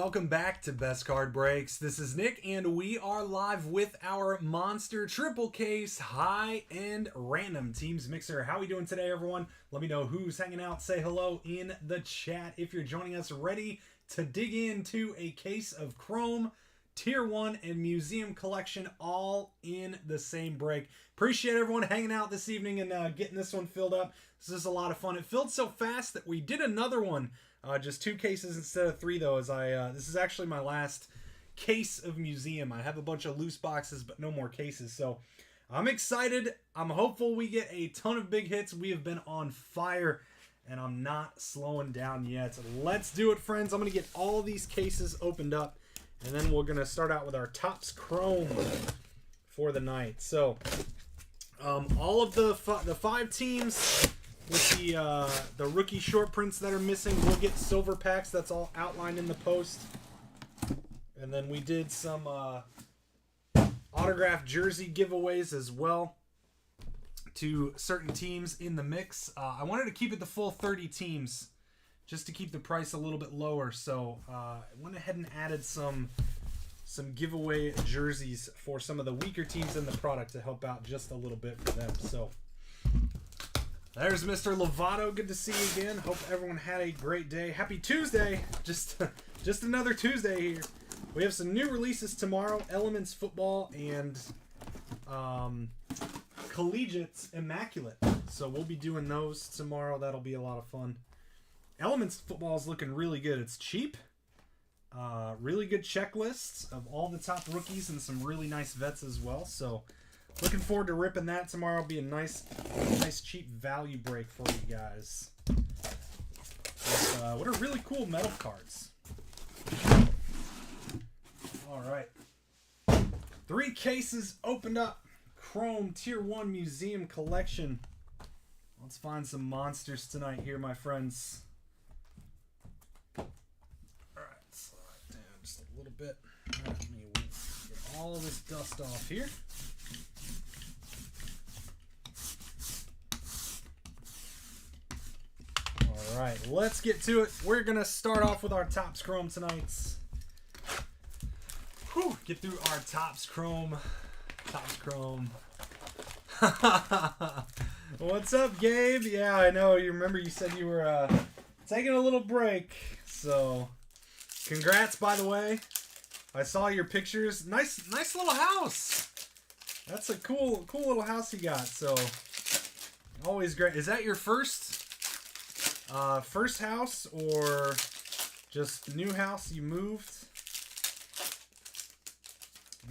welcome back to Best Card Breaks. This is Nick, and we are live with our Monster Triple Case High-End Random Teams Mixer. How are we doing today, everyone? Let me know who's hanging out. Say hello in the chat if you're joining us, ready to dig into a case of Chrome, Tier 1, and Museum Collection all in the same break. Appreciate everyone hanging out this evening and getting this one filled up. This is a lot of fun. It filled so fast that we did another one. Just 2 cases instead of 3, though, as this is actually my last case of Museum. I have a bunch of loose boxes, but no more cases. So I'm excited. I'm hopeful we get a ton of big hits. We have been on fire, and I'm not slowing down yet. Let's do it, friends. I'm going to get all these cases opened up, and then we're going to start out with our Topps Chrome for the night. So all of the 5 teams with the rookie short prints that are missing, we'll get silver packs. That's all outlined in the post. And then we did some autographed jersey giveaways as well to certain teams in the mix. I wanted to keep it the full 30 teams just to keep the price a little bit lower. So I went ahead and added some giveaway jerseys for some of the weaker teams in the product to help out just a little bit for them. So there's Mr. Lovato. Good to see you again. Hope everyone had a great day. Happy Tuesday. Just another Tuesday here. We have some new releases tomorrow. Elements Football and Collegiates Immaculate. So we'll be doing those tomorrow. That'll be a lot of fun. Elements Football is looking really good. It's cheap. Really good checklists of all the top rookies and some really nice vets as well. So looking forward to ripping that tomorrow. It'll be a nice cheap value break for you guys. What are really cool metal cards. All right. 3 cases opened up. Chrome Tier 1 Museum Collection. Let's find some monsters tonight here, my friends. All right, slow it down just a little bit. Let me get all this dust off here. All right, let's get to it. We're going to start off with our Topps Chrome tonight. Get through our Topps Chrome. Topps Chrome. What's up, Gabe? Yeah, I know. You remember you said you were taking a little break. So, congrats, by the way. I saw your pictures. Nice little house. That's a cool little house you got. So, always great. Is that your first house or just new house you moved?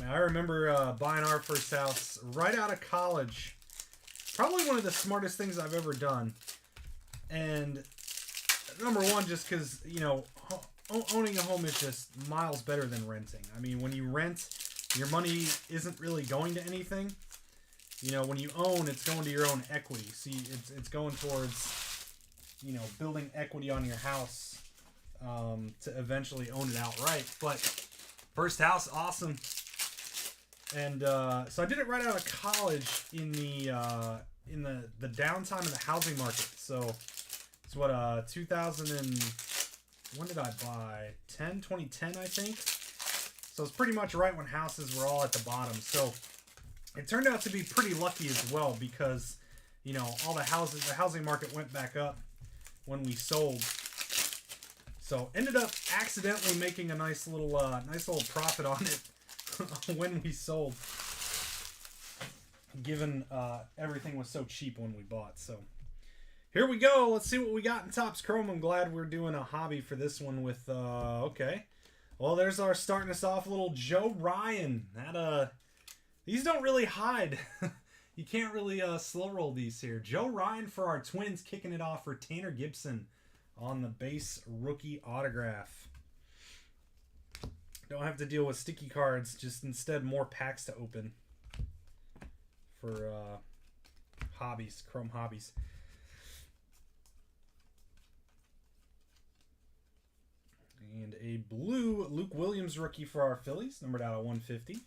I remember buying our first house right out of college. Probably one of the smartest things I've ever done. And number one, just because, you know, owning a home is just miles better than renting. I mean, when you rent, your money isn't really going to anything. You know, when you own, it's going to your own equity. See, it's going towards, you know, building equity on your house to eventually own it outright. But first house, awesome. And so I did it right out of college in the downtime of the housing market. So it's what 2000 and when did I buy? 2010 I think. So it's pretty much right when houses were all at the bottom. So it turned out to be pretty lucky as well because, you know, all the housing market went back up when we sold. So ended up accidentally making a nice little profit on it when we sold, given everything was so cheap when we bought. So here we go. Let's see what we got in Topps Chrome. I'm glad we're doing a hobby for this one with okay. Well, there's our starting us off little Joe Ryan. That these don't really hide. You can't really slow roll these here. Joe Ryan for our Twins, kicking it off for Tanner Gibson on the base rookie autograph. Don't have to deal with sticky cards, just instead more packs to open for hobbies, Chrome hobbies. And a blue Luke Williams rookie for our Phillies, numbered out of 150.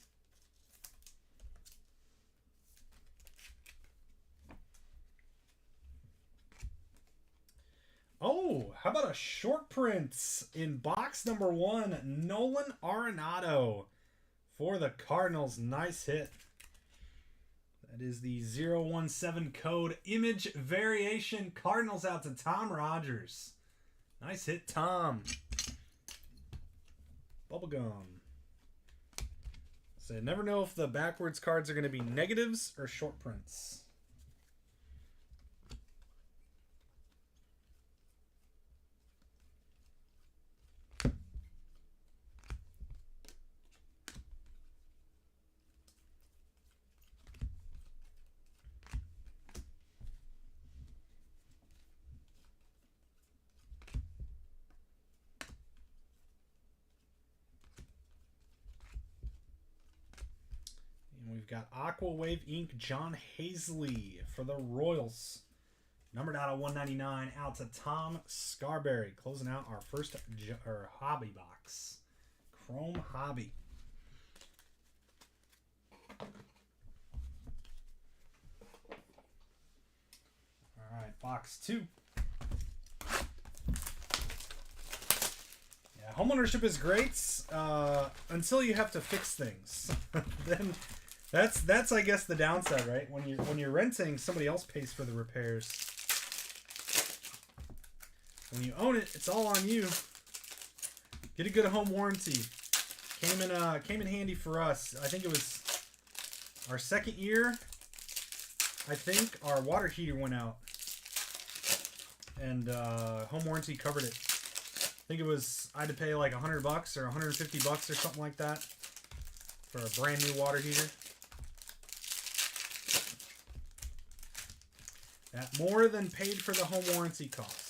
Oh, how about a short print in box number 1? Nolan Arenado for the Cardinals. Nice hit. That is the 017 code image variation. Cardinals out to Tom Rogers. Nice hit, Tom. Bubblegum. So I never know if the backwards cards are going to be negatives or short prints. We've got Aqua Wave Ink. John Hazley for the Royals. Numbered out of 199 out to Tom Scarberry. Closing out our first hobby box. Chrome Hobby. All right, box 2. Yeah, homeownership is great until you have to fix things. Then that's I guess the downside, right? When you're renting, somebody else pays for the repairs. When you own it, it's all on you. Get a good home warranty. Came in handy for us. I think it was our second year. I think our water heater went out, and home warranty covered it. I think it was I had to pay like $100 or $150 or something like that for a brand new water heater. That more than paid for the home warranty costs.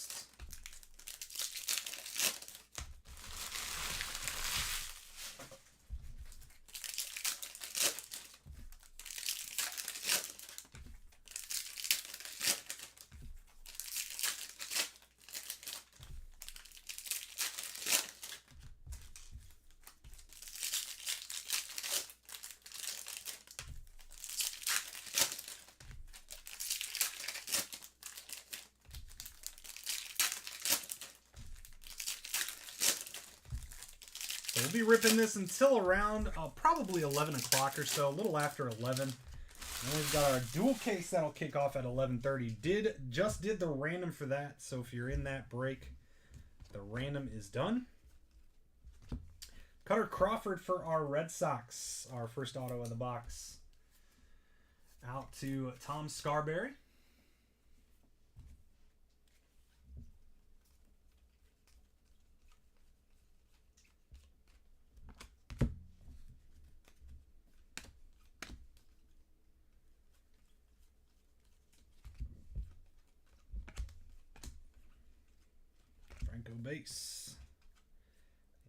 We'll be ripping this until around probably 11 o'clock or so, a little after 11. And we've got our dual case that'll kick off at 11:30. Just did the random for that, so if you're in that break, the random is done. Cutter Crawford for our Red Sox, our first auto of the box. Out to Tom Scarberry. Base.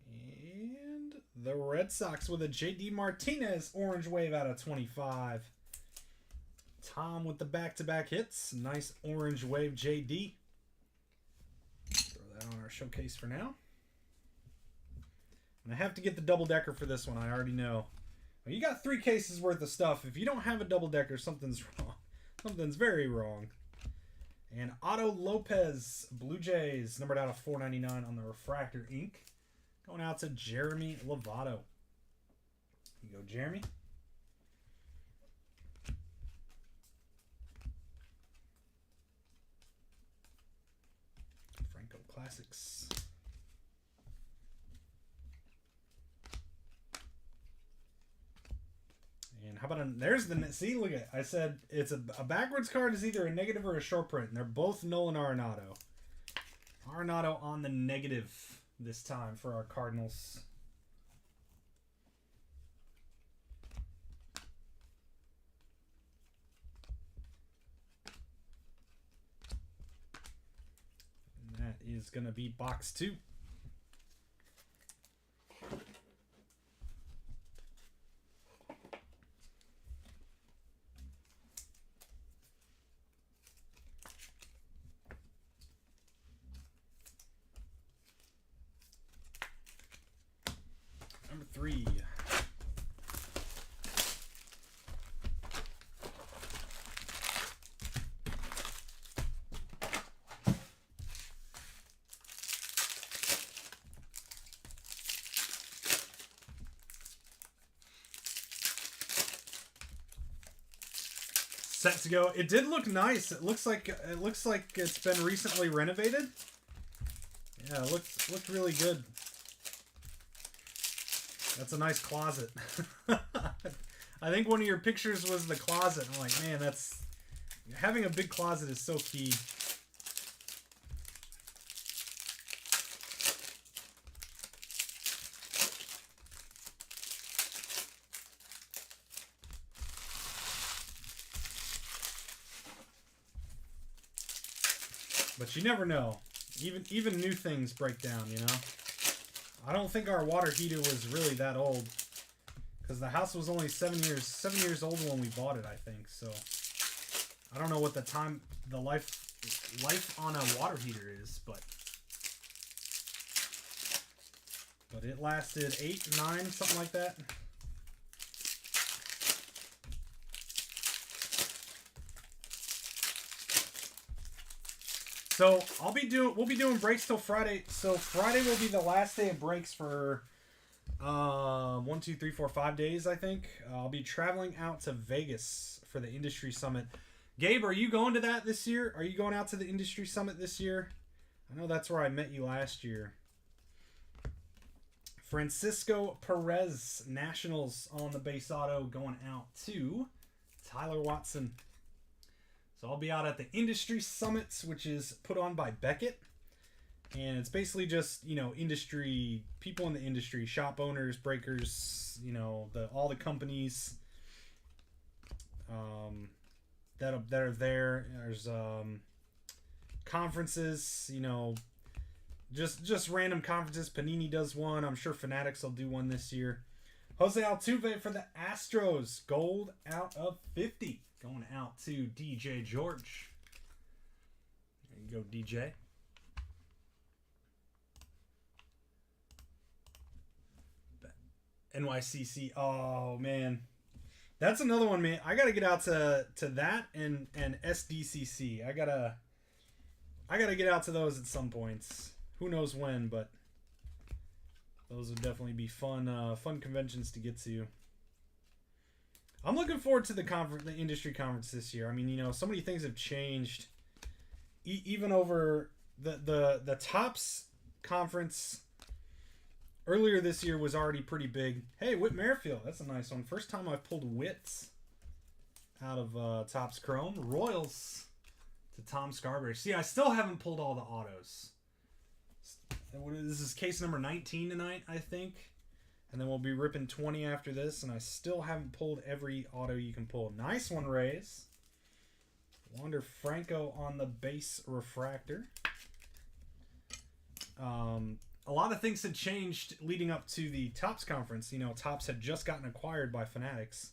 And the Red Sox with a J.D. Martinez orange wave out of 25. Tom with the back-to-back hits. Nice orange wave J.D. Throw that on our showcase for now. And I have to get the double-decker for this one. I already know. Well, you got 3 cases worth of stuff. If you don't have a double-decker, something's wrong. Something's very wrong. And Otto Lopez, Blue Jays, numbered out of 499 on the refractor ink. Going out to Jeremy Lovato. You go, Jeremy. Franco Classics. And how about there's the, see, look at, I said it's a backwards card is either a negative or a short print. And they're both Nolan Arenado. Arenado on the negative this time for our Cardinals. And that is going to be box 2. Number 3. set to go. It did look nice. It looks like it's been recently renovated. Yeah, it looked really good. That's a nice closet. I think one of your pictures was the closet. I'm like, man, that's having a big closet is so key. But you never know. Even new things break down, you know? I don't think our water heater was really that old. Because the house was only 7 years old when we bought it, I think. So, I don't know what the life on a water heater is, but it lasted 8, 9, something like that. So we'll be doing breaks till Friday. So Friday will be the last day of breaks for 1, 2, 3, 4, 5 days, I think. I'll be traveling out to Vegas for the Industry Summit. Gabe, are you going to that this year? Are you going out to the Industry Summit this year? I know that's where I met you last year. Francisco Perez, Nationals on the base auto, going out to Tyler Watson. So I'll be out at the Industry Summits, which is put on by Beckett. And it's basically just, you know, industry, people in the industry, shop owners, breakers, you know, all the companies that are there. There's conferences, you know, just random conferences. Panini does one. I'm sure Fanatics will do one this year. Jose Altuve for the Astros. Gold out of 50. Going out to DJ George. There you go, DJ. NYCC. Oh, man. That's another one, man. I got to get out to that and SDCC. I gotta get out to those at some points. Who knows when, but those would definitely be fun conventions to get to. I'm looking forward to the industry conference this year. I mean, you know, so many things have changed. Even over the Tops conference earlier this year was already pretty big. Hey, Whit Merrifield, that's a nice one. First time I've pulled Whits out of Tops Chrome. Royals to Tom Scarborough. See, I still haven't pulled all the autos. This is case number 19 tonight, I think. And then we'll be ripping 20 after this, and I still haven't pulled every auto you can pull. Nice one, Rays. Wander Franco on the base refractor. A lot of things had changed leading up to the Topps conference. You know, Topps had just gotten acquired by Fanatics.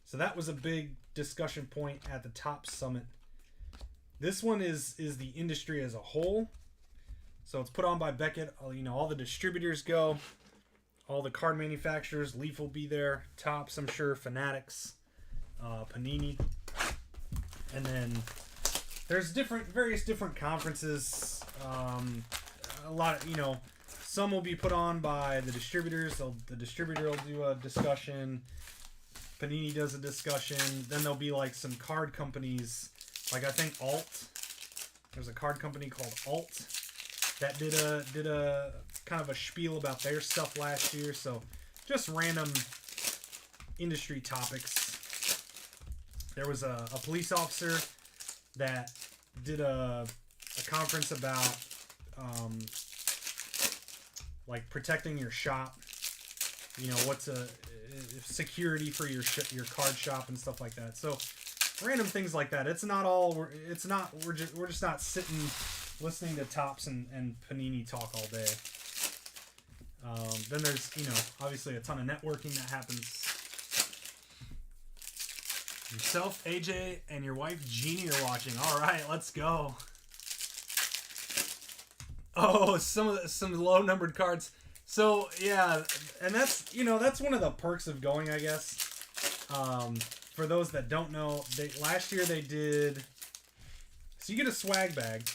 So that was a big discussion point at the Topps Summit. This one is the industry as a whole. So it's put on by Beckett. You know, all the distributors go. All the card manufacturers. Leaf will be there. Topps, I'm sure. Fanatics. Panini. And then there's various different conferences. A lot of, you know, some will be put on by the distributors. The distributor will do a discussion. Panini does a discussion. Then there'll be like some card companies. Like I think Alt. There's a card company called Alt that did a kind of a spiel about their stuff last year. So just random industry topics. There was a police officer that did a conference about like protecting your shop. You know, what's a security for your card shop and stuff like that. So random things like that. It's not all. We're just not sitting listening to Topps and Panini talk all day. Then there's, you know, obviously a ton of networking that happens. Yourself, AJ, and your wife Jeannie are watching. All right, let's go. Oh, some low numbered cards. So yeah, and that's, you know, that's one of the perks of going, I guess. For those that don't know, last year they did. So you get a swag bag.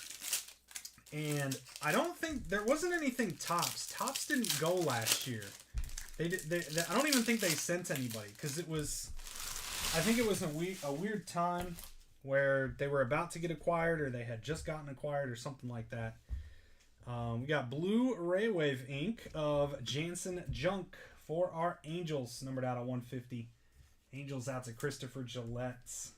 And I don't think there wasn't anything Topps. Topps didn't go last year. I don't even think they sent anybody because it was I think it was a weird time where they were about to get acquired or they had just gotten acquired or something like that. We got Blue Raywave ink of Jansen Junk for our Angels, numbered out of 150. Angels out to Christopher Gillette.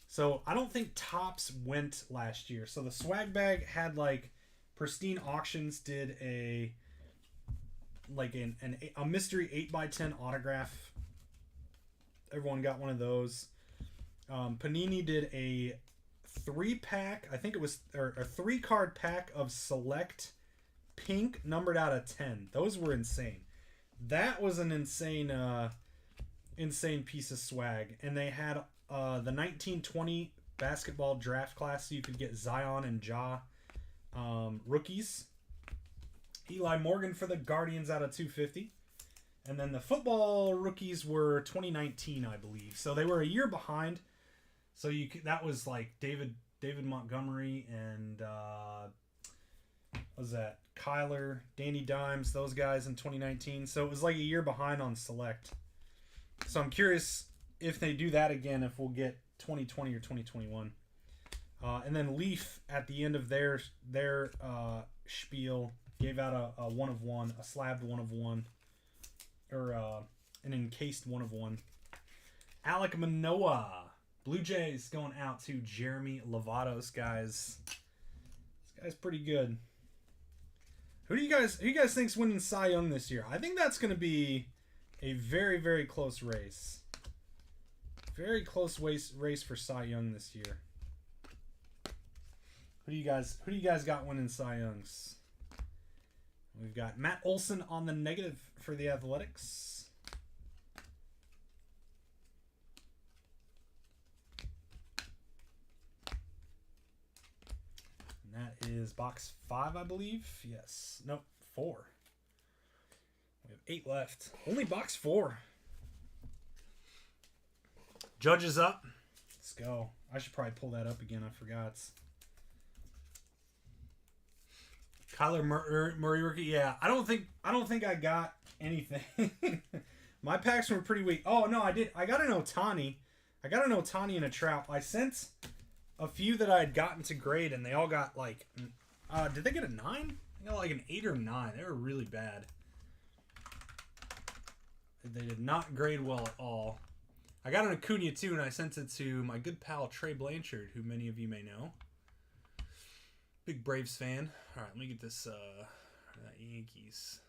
So I don't think Topps went last year. So the swag bag had like Pristine Auctions did a mystery 8x10 autograph. Everyone got one of those. Panini did a 3-pack, I think it was, or a 3-card pack of Select Pink numbered out of 10. Those were insane. That was an insane piece of swag. And they had the 1920 basketball draft class, so you could get Zion and Ja rookies. Eli Morgan for the Guardians out of 250. And then the football rookies were 2019, I believe. So they were a year behind. So that was like David Montgomery and what was that? Kyler, Danny Dimes, those guys in 2019. So it was like a year behind on Select. So I'm curious if they do that again, if we'll get 2020 or 2021. And then Leaf at the end of their spiel gave out a 1-of-1, a slabbed 1-of-1, or an encased 1-of-1. Alek Manoah. Blue Jays going out to Jeremy Lovatos, guys. This guy's pretty good. Who do you guys think's winning Cy Young this year? I think that's going to be a very, very close race. Very close race for Cy Young this year. Who do you guys got winning Cy Youngs? We've got Matt Olson on the negative for the Athletics. And that is box 5, I believe. Yes. Nope, 4. We have 8 left. Only box 4. Judge is up. Let's go. I should probably pull that up again. I forgot. Kyler Murray rookie. Yeah, I don't think I got anything. My packs were pretty weak. Oh no, I did. I got an Ohtani. I got an Ohtani and a Trout. I sent a few that I had gotten to grade, and they all got like. Did they get a 9? I got like an 8 or 9. They were really bad. They did not grade well at all. I got an Acuna too, and I sent it to my good pal Trey Blanchard, who many of you may know. Big Braves fan. All right, let me get this Yankees.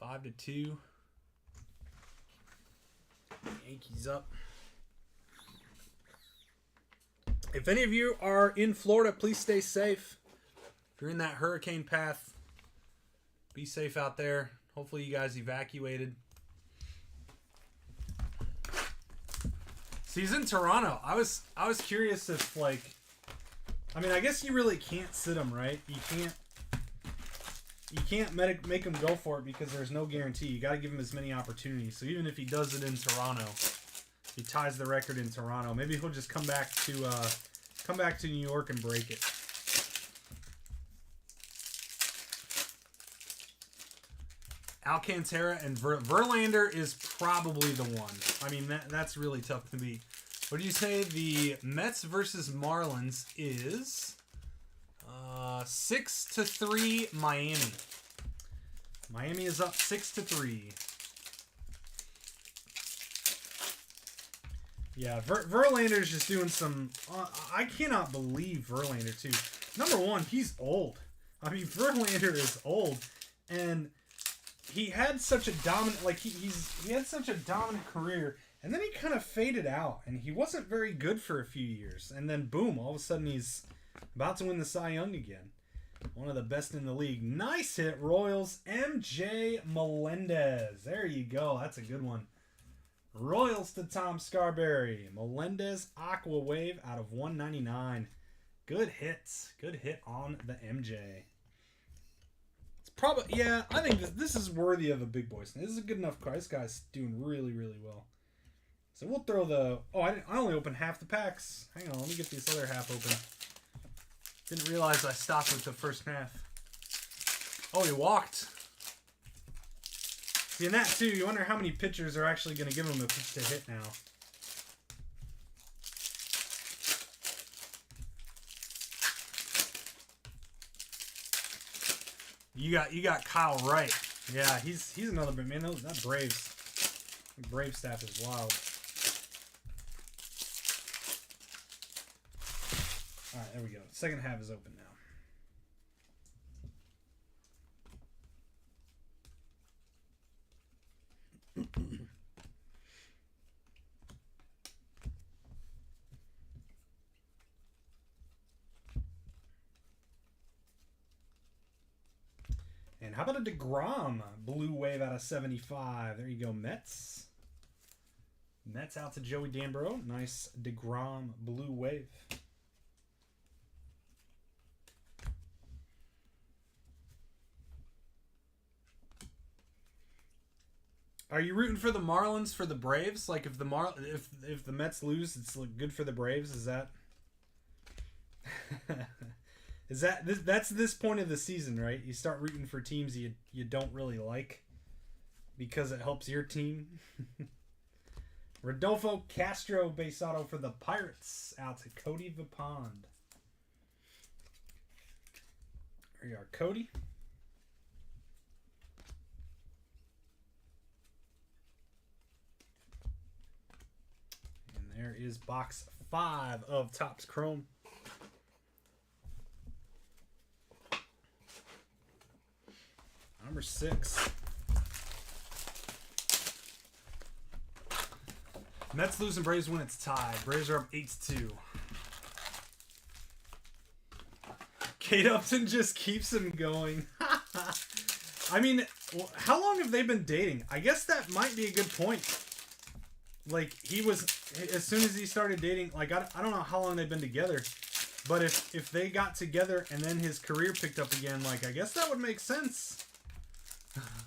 5-2. Yankees up. If any of you are in Florida, please stay safe. If you're in that hurricane path, be safe out there. Hopefully you guys evacuated. See, he's in Toronto. I was curious if, like, I mean, I guess you really can't sit him, right? You can't make him go for it because there's no guarantee. You got to give him as many opportunities. So even if he does it in Toronto, he ties the record in Toronto. Maybe he'll just come back to New York and break it. Alcantara and Verlander is probably the one. I mean, that's really tough to beat. What do you say? The Mets versus Marlins is 6-3 Miami. Miami is up 6-3. Yeah, Verlander's just doing some. I cannot believe Verlander too. Number one, he's old. I mean, Verlander is old, and he had such a dominant he had such a dominant career, and then he kind of faded out, and he wasn't very good for a few years, and then boom, all of a sudden he's about to win the Cy Young again. One of the best in the league. Nice hit, Royals. MJ Melendez. There you go. That's a good one. Royals to Tom Scarberry. Melendez Aqua Wave out of 199. Good hits. Good hit on the MJ. Probably, yeah, I think this is worthy of a big boy. This is a good enough card. This guy's doing really, really well. So we'll throw the... Oh, I only opened half the packs. Hang on, let me get this other half open. Didn't realize I stopped with the first half. Oh, he walked. See, in that too, you wonder how many pitchers are actually going to give him a pitch to hit now. You got Kyle Wright. Yeah, he's another bit, man. That Brave staff is wild. All right, there we go. Second half is open now. And how about a DeGrom blue wave out of 75? There you go, Mets. Mets out to Joey Danbro. Nice DeGrom blue wave. Are you rooting for the Marlins for the Braves? Like if the Mets lose, it's good for the Braves. Is that that's this point of the season, right? You start rooting for teams you don't really like because it helps your team. Rodolfo Castro base auto for the Pirates out to Cody Vipond. There you are, Cody. There is box 5 of Topps Chrome. Number 6. Mets lose and Braves win. It's tied. Braves are up 8-2. Kate Upton just keeps him going. I mean, how long have they been dating? I guess that might be a good point. Like, he was, as soon as he started dating, like, I don't know how long they've been together, but if they got together and then his career picked up again, like, I guess that would make sense.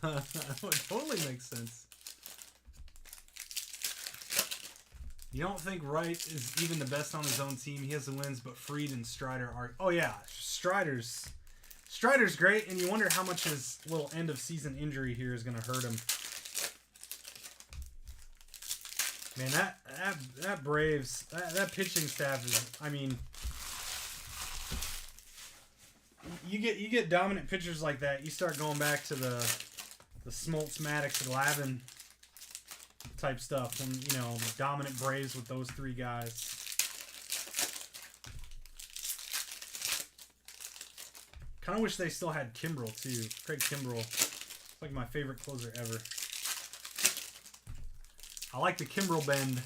That would totally make sense. You don't think Wright is even the best on his own team? He has the wins, but Fried and Strider are... Oh, yeah. Strider's great, and you wonder how much his little end-of-season injury here is going to hurt him. Man, that Braves, that pitching staff is... I mean... You get dominant pitchers like that, you start going back to the Smoltz, Maddox, Glavine type stuff, and you know, the dominant Braves with those 3 guys. Kind of wish they still had Kimbrel too. Craig Kimbrel, like my favorite closer ever. I like the Kimbrel bend.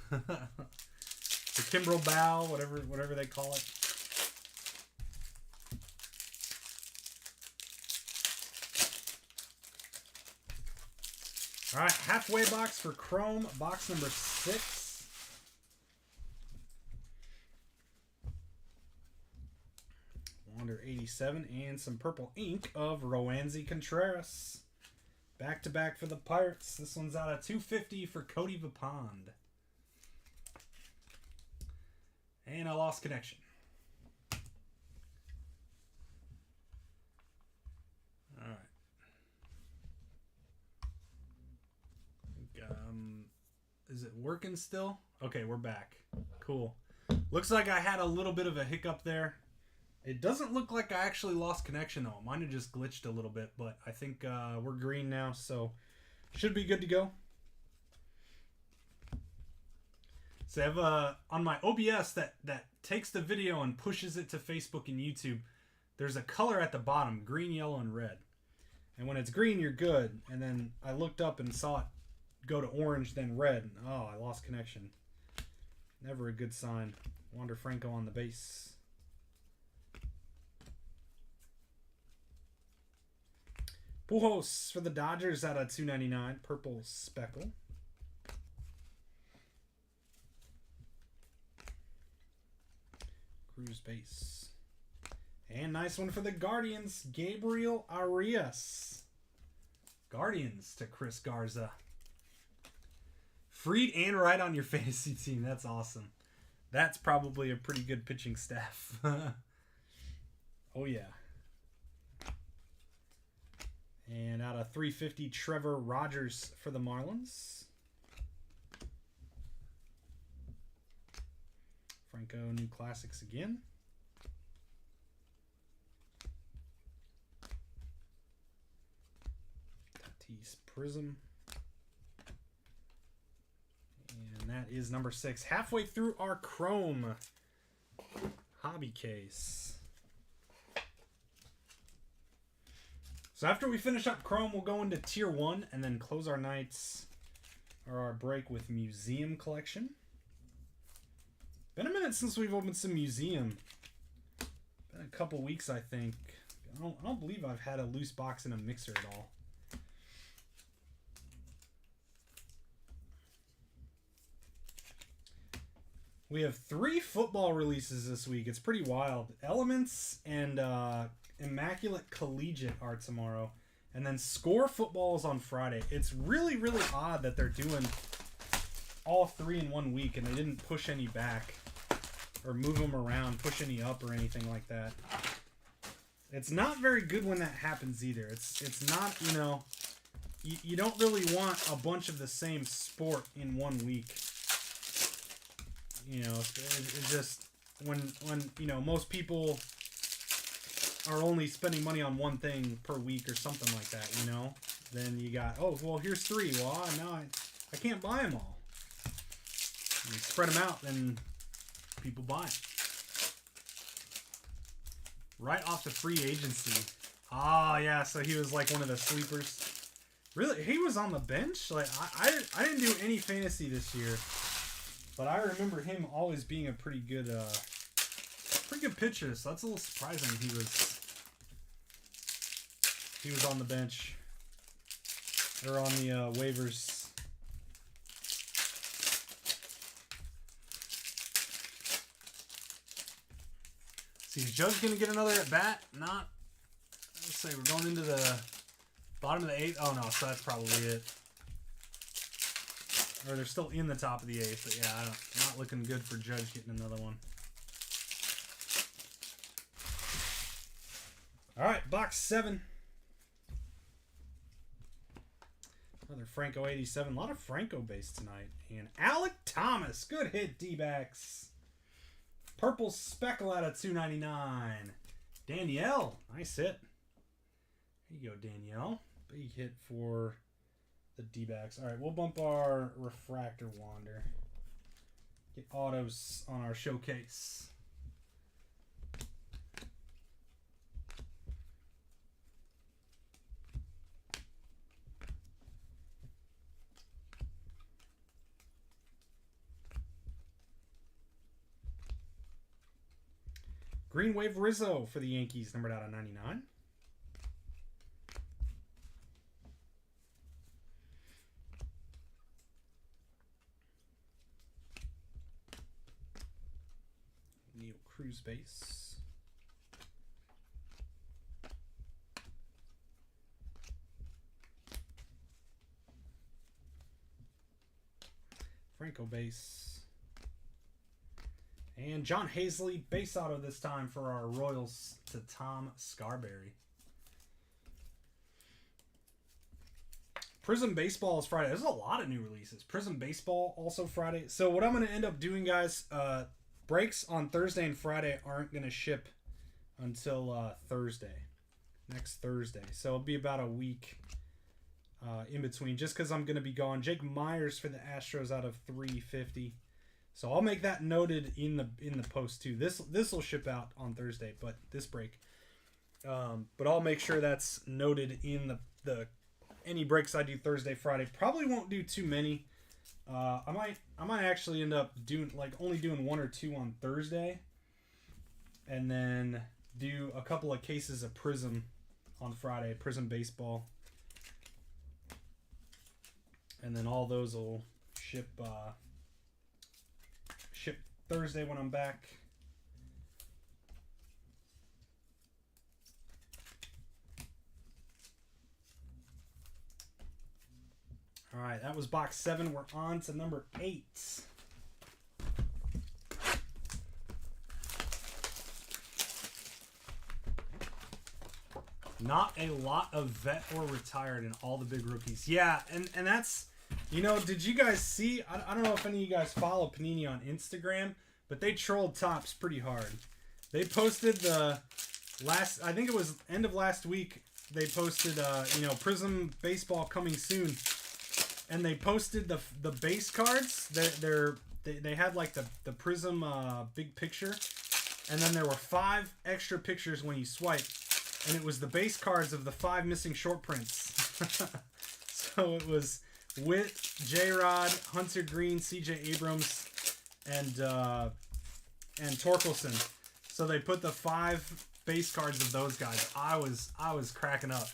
The Kimbrel bow, whatever they call it. All right, halfway box for Chrome, box number 6. Wander 87 and some purple ink of Roansy Contreras. Back-to-back for the Pirates. This one's out of 250 for Cody Vipond. And I lost connection. All right. Is it working still? Okay, we're back. Cool. Looks like I had a little bit of a hiccup there. It doesn't look like I actually lost connection though. Mine had just glitched a little bit, but I think we're green now, so should be good to go. So I have on my OBS that takes the video and pushes it to Facebook and YouTube. There's a color at the bottom, green, yellow, and red. And when it's green, you're good. And then I looked up and saw it go to orange, then red. Oh, I lost connection. Never a good sign. Wander Franco on the base. Pujols for the Dodgers out of 299. Purple speckle. Cruz base. And nice one for the Guardians. Gabriel Arias. Guardians to Chris Garza. Fried and Wright on your fantasy team. That's awesome. That's probably a pretty good pitching staff. Oh, yeah. And out of 350, Trevor Rogers for the Marlins. Franco, new classics again. Tatis Prism. And that is number 6. Halfway through our Chrome hobby case. So after we finish up Chrome, we'll go into Tier 1 and then close our nights or our break with Museum Collection. Been a minute since we've opened some Museum. Been a couple weeks, I think. I don't believe I've had a loose box in a mixer at all. We have 3 football releases this week. It's pretty wild. Elements and Immaculate Collegiate are tomorrow. And then Score Football is on Friday. It's really, really odd that they're doing all 3 in 1 week and they didn't push any back or move them around, push any up or anything like that. It's not very good when that happens either. It's not, you know, you don't really want a bunch of the same sport in 1 week. You know, it's just when you know, most people are only spending money on one thing per week or something like that, you know, then you got, oh, well, here's 3. Well, now I can't buy them all. You spread them out, then people buy them. Right off the free agency. Ah, yeah, so he was like one of the sleepers. Really? He was on the bench? Like, I didn't do any fantasy this year, but I remember him always being a pretty good pitcher, so that's a little surprising he was on the bench or on the waivers. See, is Judge going to get another at bat? Not. Let's say we're going into the bottom of the 8th. Oh no, so that's probably it. Or they're still in the top of the 8th, but yeah, not looking good for Judge getting another one. All right, box 7. Another Franco 87. A lot of Franco base tonight. And Alec Thomas. Good hit, D-backs. Purple Speckle out of 299. Danielle. Nice hit. There you go, Danielle. Big hit for the D-backs. All right, we'll bump our Refractor Wander. Get autos on our showcase. Green Wave Rizzo for the Yankees, numbered out of 99. Neil Cruz base. Franco base. And John Hazley, base auto this time for our Royals to Tom Scarberry. Prism Baseball is Friday. There's a lot of new releases. Prism Baseball also Friday. So what I'm going to end up doing, guys, breaks on Thursday and Friday aren't going to ship until Thursday. Next Thursday. So it'll be about a week in between just because I'm going to be gone. Jake Myers for the Astros out of 350. So I'll make that noted in the post too. This will ship out on Thursday, but this break. But I'll make sure that's noted in the any breaks I do Thursday, Friday. Probably won't do too many. I might actually end up only doing 1 or 2 on Thursday, and then do a couple of cases of Prism on Friday, Prism Baseball, and then all those will ship. Ship Thursday when I'm back. All right, that was box 7. We're on to number 8. Not a lot of vet or retired in all the big rookies. Yeah, and that's, you know, did you guys see, I don't know if any of you guys follow Panini on Instagram, but they trolled Topps pretty hard. They posted the last, I think it was end of last week, they posted, you know, Prism Baseball coming soon. And they posted the base cards. They had like the Prism big picture. And then there were 5 extra pictures when you swipe. And it was the base cards of the 5 missing short prints. So it was Witt, J-Rod, Hunter Green, C.J. Abrams, and Torkelson. So they put the 5 base cards of those guys. I was cracking up.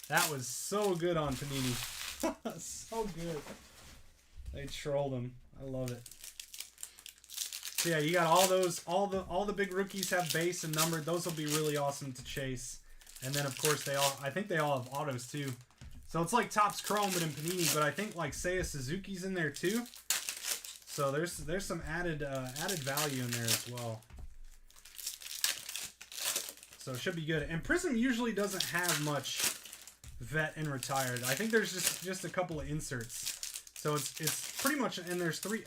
That was so good on Panini. So good. They trolled them. I love it. So yeah, you got all those. All the big rookies have base and numbered. Those will be really awesome to chase. And then of course I think they all have autos too. So it's like Topps Chrome but in Panini. But I think like Seiya Suzuki's in there too. So there's some added value in there as well. So it should be good. And Prism usually doesn't have much vet and retired. I think there's just a couple of inserts. So it's pretty much, and there's 3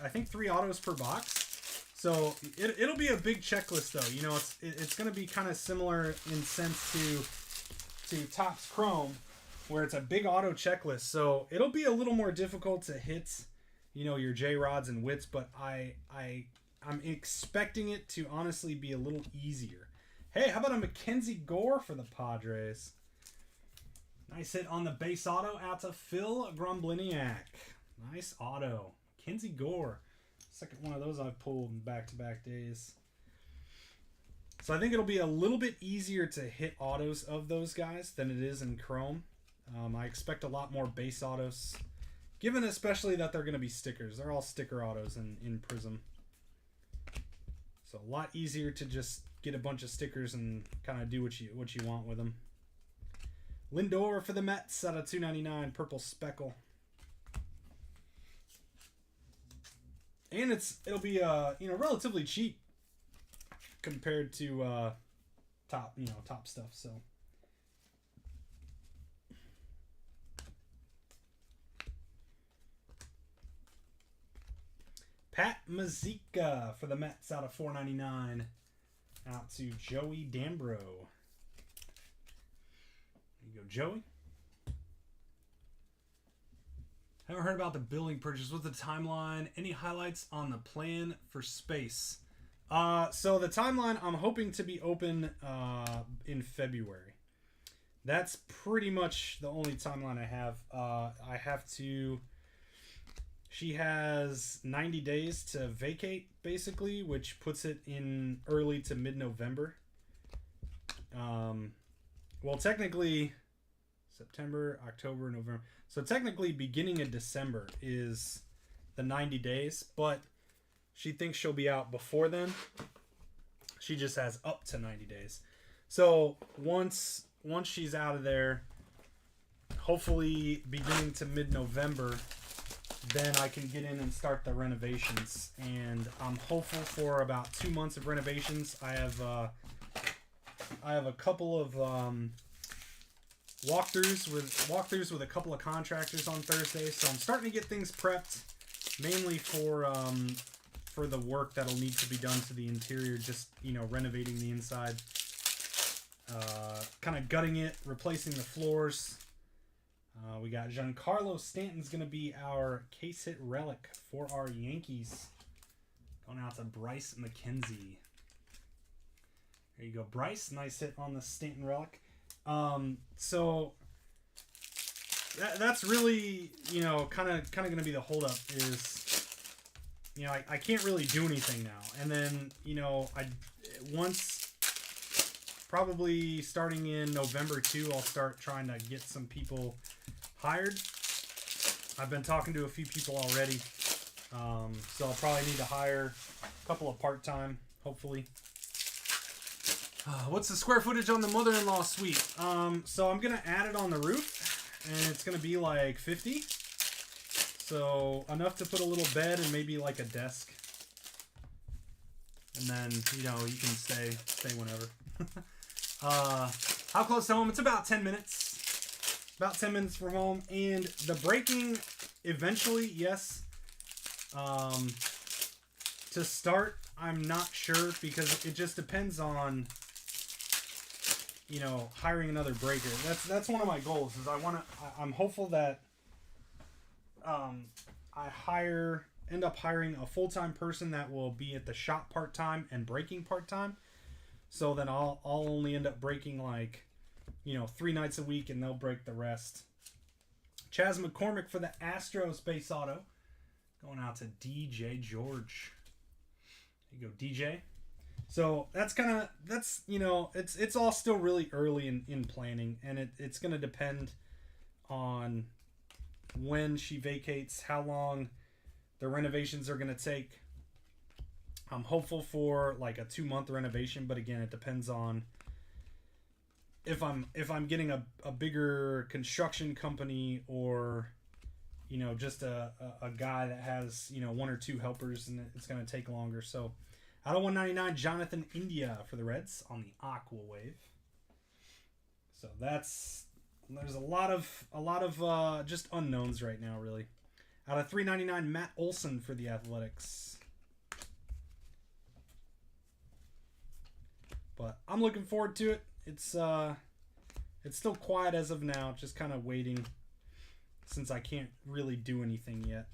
autos per box. So it'll be a big checklist though. You know, it's going to be kind of similar in sense to Topps Chrome, where it's a big auto checklist. So it'll be a little more difficult to hit, you know, your J-Rods and Wits, but I'm expecting it to honestly be a little easier. Hey, how about a Mackenzie Gore for the Padres? Nice hit on the base auto out to Phil Grombliniak. Nice auto. Mackenzie Gore. Second one of those I've pulled in back-to-back days. So I think it'll be a little bit easier to hit autos of those guys than it is in Chrome. I expect a lot more base autos, given especially that they're going to be stickers. They're all sticker autos in Prism. So a lot easier to just get a bunch of stickers and kind of do what you want with them. Lindor for the Mets out of 299, purple speckle. And it'll be you know, relatively cheap compared to top stuff. So Pat Mazika for the Mets out of 499, out to Joey Dambro. There you go, Joey. Haven't heard about the building purchase. What's the timeline? Any highlights on the plan for space? So the timeline, I'm hoping to be open in February. That's pretty much the only timeline I have. I have to... She has 90 days to vacate, basically, which puts it in early to mid-November. Well, technically, September, October, November. So technically, beginning of December is the 90 days, but she thinks she'll be out before then. She just has up to 90 days. So once she's out of there, hopefully beginning to mid-November, then I can get in and start the renovations. And I'm hopeful for about 2 months of renovations. I have a couple of walkthroughs with a couple of contractors on Thursday. So I'm starting to get things prepped, mainly for the work that'll need to be done to the interior. Just, you know, renovating the inside, kind of gutting it, replacing the floors. We got Giancarlo Stanton's going to be our case hit relic for our Yankees. Going out to Bryce McKenzie. There you go, Bryce. Nice hit on the Stanton relic. So that's really, you know, kind of going to be the holdup is, you know, I can't really do anything now. And then, you know, probably starting in November too, I'll start trying to get some people hired. I've been talking to a few people already. So I'll probably need to hire a couple of part-time, hopefully. What's the square footage on the mother-in-law suite? So I'm going to add it on the roof, and it's going to be like 50. So enough to put a little bed and maybe like a desk. And then, you know, you can stay whenever. How close to home? It's about 10 minutes. About 10 minutes from home. And the breaking, eventually, yes. To start, I'm not sure because it just depends on, you know, hiring another breaker. That's one of my goals. Is I'm hopeful that I end up hiring a full-time person that will be at the shop part-time and breaking part-time. So then I'll only end up breaking like, you know, 3 nights a week and they'll break the rest. Chaz McCormick for the Astros base auto. Going out to DJ George. There you go, DJ. So that's you know, it's all still really early in planning, and it's going to depend on when she vacates, how long the renovations are going to take. I'm hopeful for like a 2-month renovation, but again, it depends on if I'm getting a bigger construction company or, you know, just a guy that has, you know, 1 or 2 helpers, and it's going to take longer. So out of 199, Jonathan India for the Reds on the Aqua Wave. So there's a lot of just unknowns right now, really. Out of 399, Matt Olson for the Athletics. But I'm looking forward to it. It's still quiet as of now, just kind of waiting since I can't really do anything yet.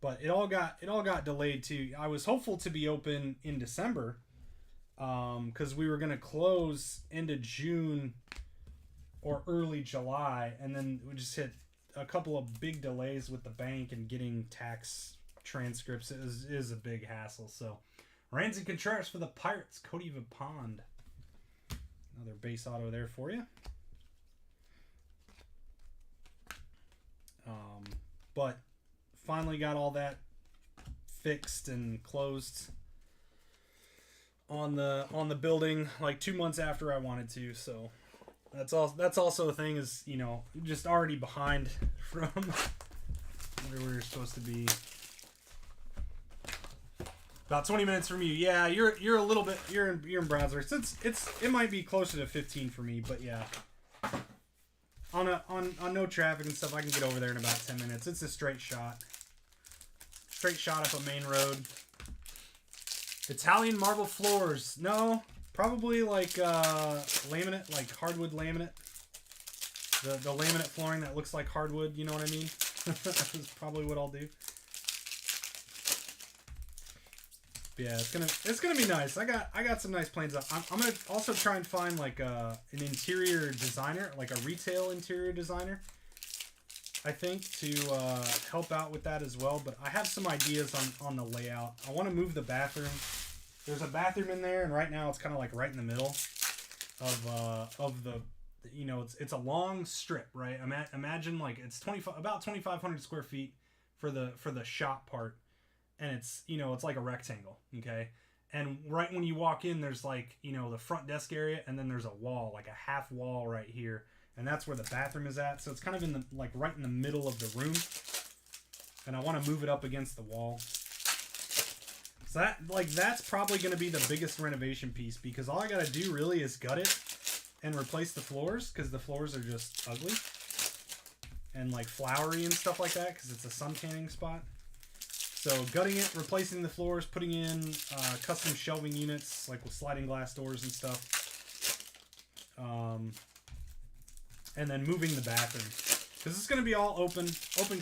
But it all got delayed too. I was hopeful to be open in December, because we were gonna close end of June or early July, and then we just hit a couple of big delays with the bank and getting tax transcripts. It is a big hassle. So Randy Contreras for the Pirates, Cody Vipond. Another base auto there for you. But finally got all that fixed and closed on the building like 2 months after I wanted to. So that's also a thing, is, you know, just already behind from where we were supposed to be. About 20 minutes from you. Yeah, you're a little bit, you're in Brownsville. So it might be closer to 15 for me, but yeah. On no traffic and stuff, I can get over there in about 10 minutes. It's a straight shot. Straight shot up a main road. Italian marble floors. No, probably like laminate, like hardwood laminate. The laminate flooring that looks like hardwood, you know what I mean? That's probably what I'll do. Yeah, it's gonna be nice. I got some nice planes up. I'm gonna also try and find like an interior designer, like a retail interior designer, I think, to help out with that as well. But I have some ideas on the layout. I want to move the bathroom. There's a bathroom in there, and right now it's kind of like right in the middle of the, you know, it's a long strip, right? Imagine like it's about 2,500 square feet for the shop part. And it's, you know, it's like a rectangle, okay? And right when you walk in, there's like, you know, the front desk area, and then there's a wall, like a half wall right here. And that's where the bathroom is at. So it's kind of in the, like right in the middle of the room. And I want to move it up against the wall. So that's probably going to be the biggest renovation piece, because all I got to do really is gut it and replace the floors, because the floors are just ugly and like flowery and stuff like that, because it's a sun tanning spot. So gutting it, replacing the floors, putting in custom shelving units, like with sliding glass doors and stuff. And then moving the bathroom. Because it's going to be all open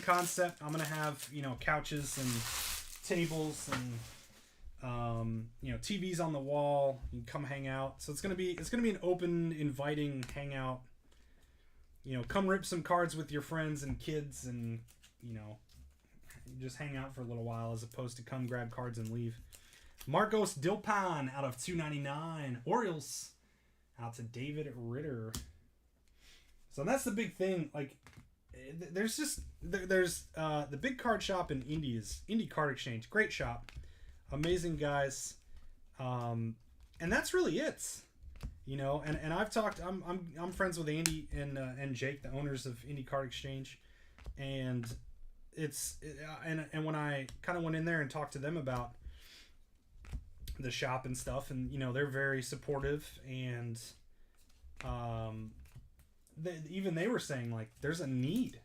concept. I'm going to have, you know, couches and tables and, you know, TVs on the wall. You can come hang out. So it's going to be an open, inviting hangout. You know, come rip some cards with your friends and kids, and, you know, just hang out for a little while, as opposed to come grab cards and leave. Marcos Dilpan out of 299. Orioles out to David Ritter. So that's the big thing. Like, there's the big card shop in Indy Card Exchange. Great shop, amazing guys, and that's really it. You know, and I've talked. I'm friends with Andy and Jake, the owners of Indy Card Exchange, and and when I kind of went in there and talked to them about the shop and stuff, and you know they're very supportive, and even they were saying like there's a need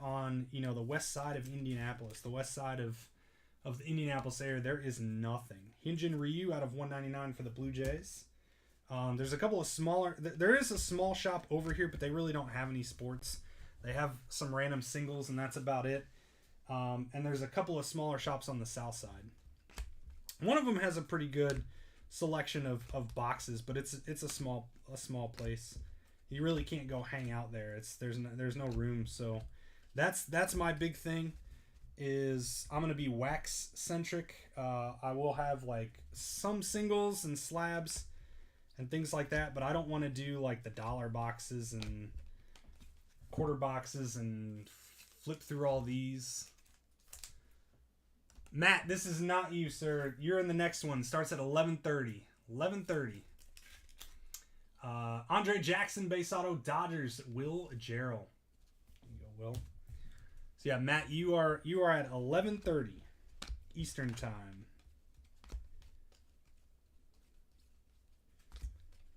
on, you know, the west side of Indianapolis, the west side of the Indianapolis area. There is nothing. Hyunjin Ryu out of 199 for the Blue Jays. There's a couple of smaller, there is a small shop over here, but they really don't have any sports. They have some random singles, and that's about it. And there's a couple of smaller shops on the south side. One of them has a pretty good selection of boxes, but it's a small place. You really can't go hang out there. There's no room. So that's my big thing. Is I'm gonna be wax centric. I will have like some singles and slabs and things like that, but I don't want to do like the dollar boxes and quarter boxes and flip through all these. Matt, this is not you, sir. You're in the next one. Starts at 11:30. 11:30. Andre Jackson, base auto, Dodgers, Will Jarrell. There you go, Will. So yeah, Matt, you are at 11:30 Eastern time.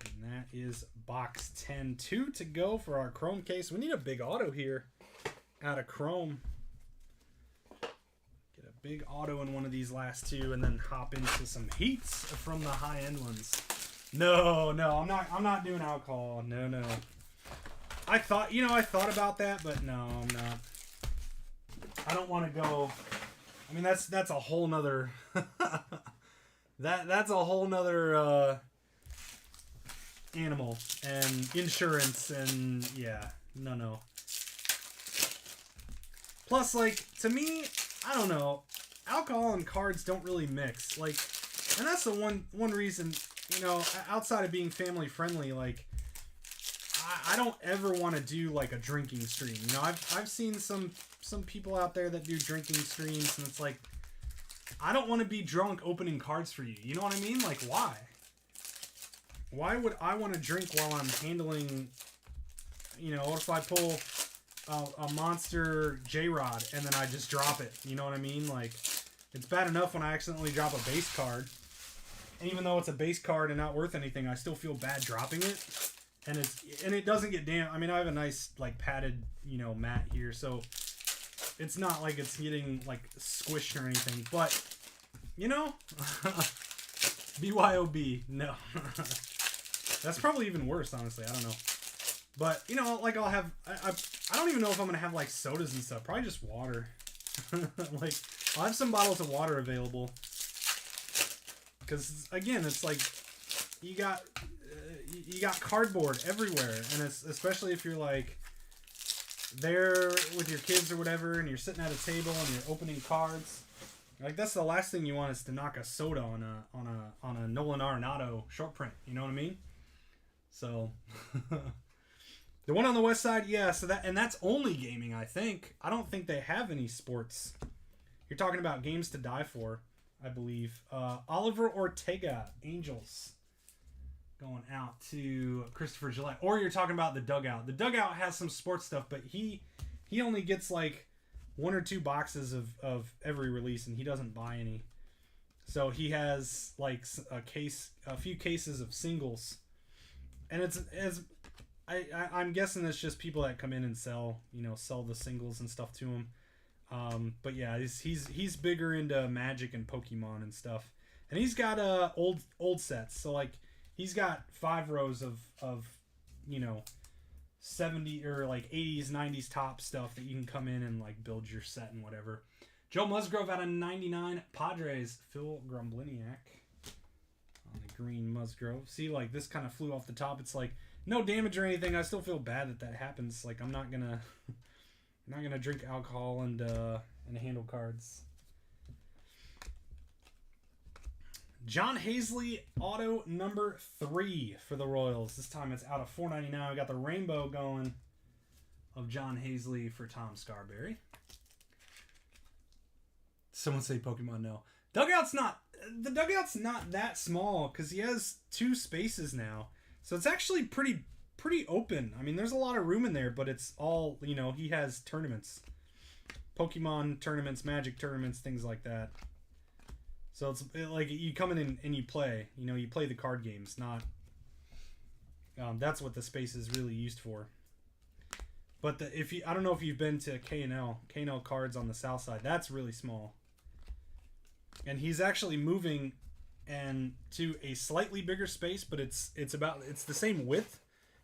And that is box 10. 2 to go for our Chrome case. We need a big auto here out of Chrome. Get a big auto in one of these last two, and then hop into some heats from the high-end ones. No, I'm not doing alcohol. No. I thought about that, but no, I'm not. I don't want to go. I mean, that's a whole nother. that's a whole nother animal and insurance and yeah, no. Plus, like, to me, I don't know, alcohol and cards don't really mix. Like, and that's the one reason, you know, outside of being family friendly, like, I don't ever want to do like a drinking stream. You know, I've seen some people out there that do drinking streams, and it's like, I don't want to be drunk opening cards for you. You know what I mean? Like, why? Why would I want to drink while I'm handling, you know, what if I pull a monster J-Rod and then I just drop it? You know what I mean? Like, it's bad enough when I accidentally drop a base card. And even though it's a base card and not worth anything, I still feel bad dropping it. And it doesn't get I mean, I have a nice, like, padded, you know, mat here, so it's not like it's getting, like, squished or anything. But, you know, BYOB, no. That's probably even worse, honestly. I don't know. But, you know, like, I'll have, I don't even know if I'm going to have, like, sodas and stuff. Probably just water. Like, I'll have some bottles of water available. Because, again, it's like, you got cardboard everywhere. And it's, especially if you're, like, there with your kids or whatever, and you're sitting at a table and you're opening cards. Like, that's the last thing you want, is to knock a soda on a Nolan Arenado short print. You know what I mean? So, the one on the west side, yeah. So that's only gaming, I think. I don't think they have any sports. You're talking about games to die for, I believe. Oliver Ortega, Angels, going out to Christopher Gillette. Or you're talking about the Dugout. The Dugout has some sports stuff, but he only gets like 1 or 2 boxes of every release, and he doesn't buy any. So he has like a few cases of singles, and I'm guessing it's just people that come in and sell the singles and stuff to him. But yeah, he's bigger into Magic and Pokemon and stuff, and he's got old sets. So like, he's got 5 rows of 70 or like 80s, 90s top stuff that you can come in and like build your set and whatever. Joe Musgrove out of 99. Padres, Phil Grumbliniak on the green Musgrove. See, like, this kind of flew off the top. It's like no damage or anything. I still feel bad that happens. Like, I'm not gonna drink alcohol and handle cards. John Hazley, auto number 3 for the Royals. This time it's out of 499. We got the rainbow going of John Hazley for Tom Scarberry. Someone say Pokemon, no. The dugout's not that small, because he has 2 spaces now. So it's actually pretty open. I mean, there's a lot of room in there, but it's all, he has tournaments. Pokemon tournaments, Magic tournaments, things like that. So it's like you come in and you play. You play the card games, not. That's what the space is really used for. But I don't know if you've been to K&L Cards on the south side. That's really small. And he's actually moving and to a slightly bigger space, but it's the same width,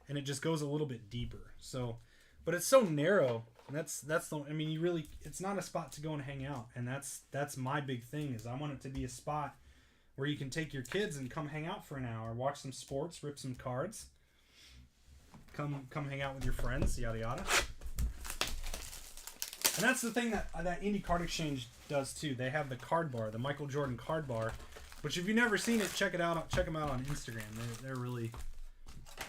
and it just goes a little bit deeper. So, but it's so narrow. And that's it's not a spot to go and hang out. And that's my big thing is I want it to be a spot where you can take your kids and come hang out for an hour, watch some sports, rip some cards. Come hang out with your friends, yada yada. And that's the thing that Indie Card Exchange does too. They have the card bar, the Michael Jordan card bar, which if you've never seen it, check it out. Check them out on Instagram. They're really,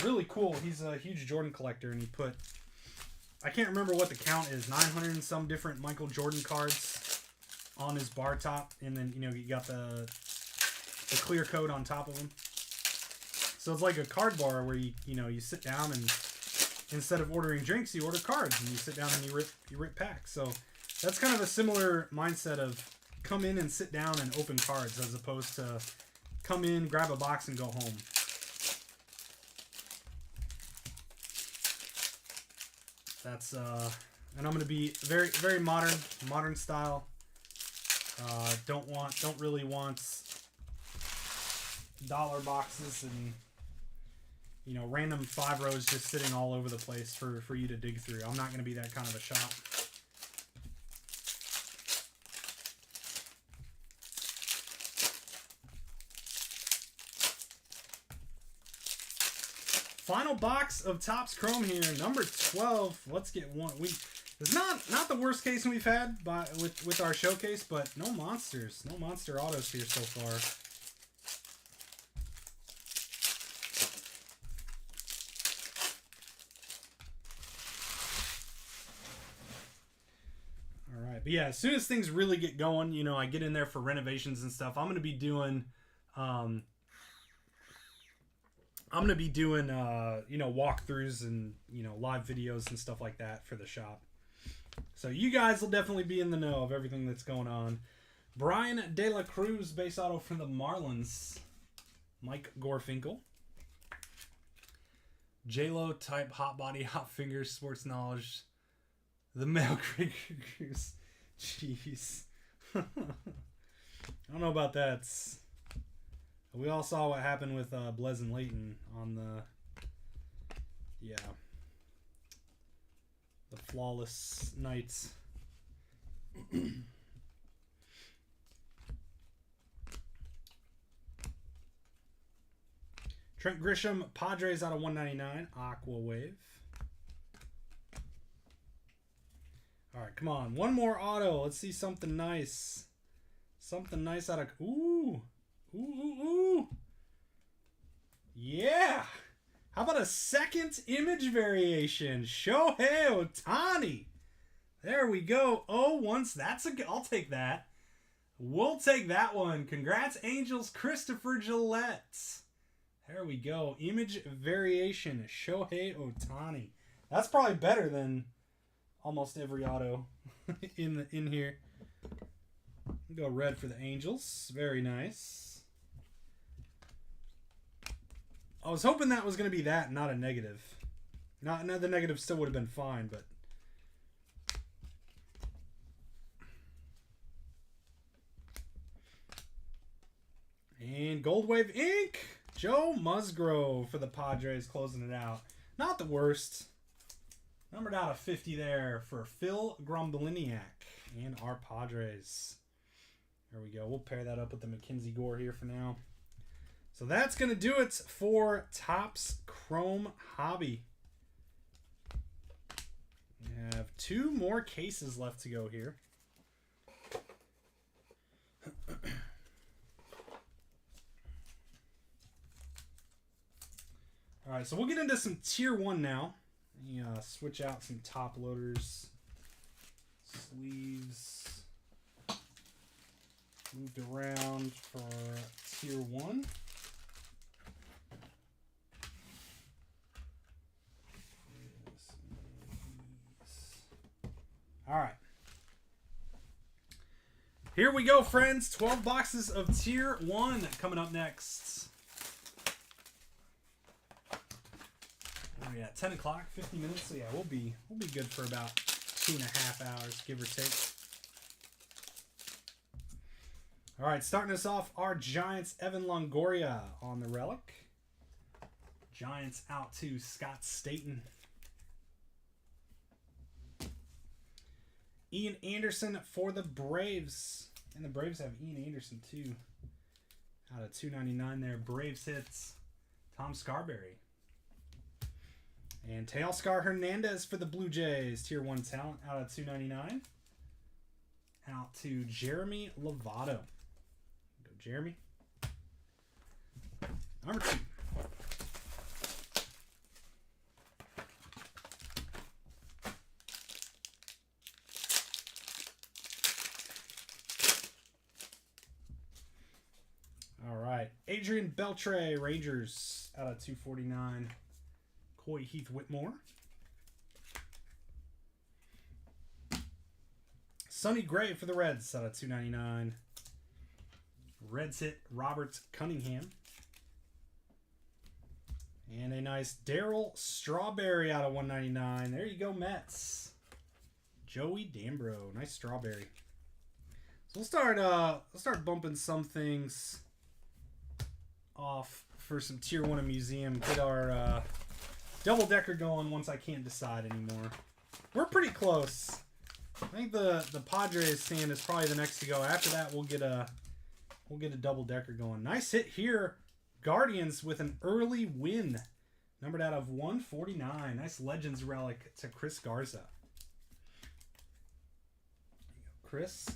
really cool. He's a huge Jordan collector, and he put, I can't remember what the count is, 900 and some different Michael Jordan cards on his bar top, and then you got the clear coat on top of them. So it's like a card bar where you sit down and instead of ordering drinks, you order cards and you sit down and you rip packs. So that's kind of a similar mindset of come in and sit down and open cards as opposed to come in, grab a box and go home. That's and I'm going to be very, very modern style. Don't really want dollar boxes and random 5 rows just sitting all over the place for you to dig through. I'm not going to be that kind of a shop. Final box of Topps Chrome here, number 12. Let's get one. It's not the worst case we've had with our showcase, but no monsters, no monster autos here so far. But yeah, as soon as things really get going, I get in there for renovations and stuff. I'm gonna be doing walkthroughs and live videos and stuff like that for the shop. So you guys will definitely be in the know of everything that's going on. Brian De La Cruz base auto from the Marlins. Mike Gorfinkel. J-Lo type hot body, hot fingers, sports knowledge. The Male Creekers. Jeez. I don't know about that. We all saw what happened with Blez and Layton on the flawless nights. Trent Grisham, Padres out of 199, Aqua Wave. All right, come on. One more auto. Let's see something nice. Something nice out of... Ooh. Yeah. How about a second image variation? Shohei Ohtani. There we go. Oh, once that's I'll take that. We'll take that one. Congrats, Angels. Christopher Gillette. There we go. Image variation. Shohei Ohtani. That's probably better than almost every auto in here. Go red for the Angels. Very nice. I was hoping that was going to be that, not a negative. Not the negative still would have been fine, but and Gold Wave Ink. Joe Musgrove for the Padres closing it out. Not the worst. Numbered out of 50 there for Phil Gromboliniak and our Padres. There we go. We'll pair that up with the Mackenzie Gore here for now. So that's going to do it for Topps Chrome Hobby. We have 2 more cases left to go here. All right, so we'll get into some Tier 1 now. Switch out some top loaders. Sleeves. Moved around for Tier 1. All right. Here we go, friends. 12 boxes of Tier 1 coming up next. Oh, yeah, 10 o'clock, 50 minutes. So, yeah, we'll be good for about 2.5 hours, give or take. All right, starting us off, our Giants, Evan Longoria on the relic. Giants out to Scott Staten. Ian Anderson for the Braves. And the Braves have Ian Anderson, too. Out of 299 there. Braves hits Tom Scarberry. And Teoscar Hernandez for the Blue Jays. Tier 1 talent out of 299. Out to Jeremy Lovato. Go, Jeremy. Number 2. All right. Adrian Beltre, Rangers, out of 249. Coy Heath Whitmore. Sonny Gray for the Reds, out of 299. Reds hit Robert Cunningham. And a nice Darryl Strawberry out of 199. There you go, Mets. Joey Dambro. Nice Strawberry. So we'll start bumping some things off for some Tier 1 museum. Get our double-decker going once I can't decide anymore. We're pretty close. I think the Padres stand is probably the next to go. After that, we'll get a double-decker going. Nice hit here. Guardians with an early win. Numbered out of 149. Nice Legends relic to Chris Garza. Chris.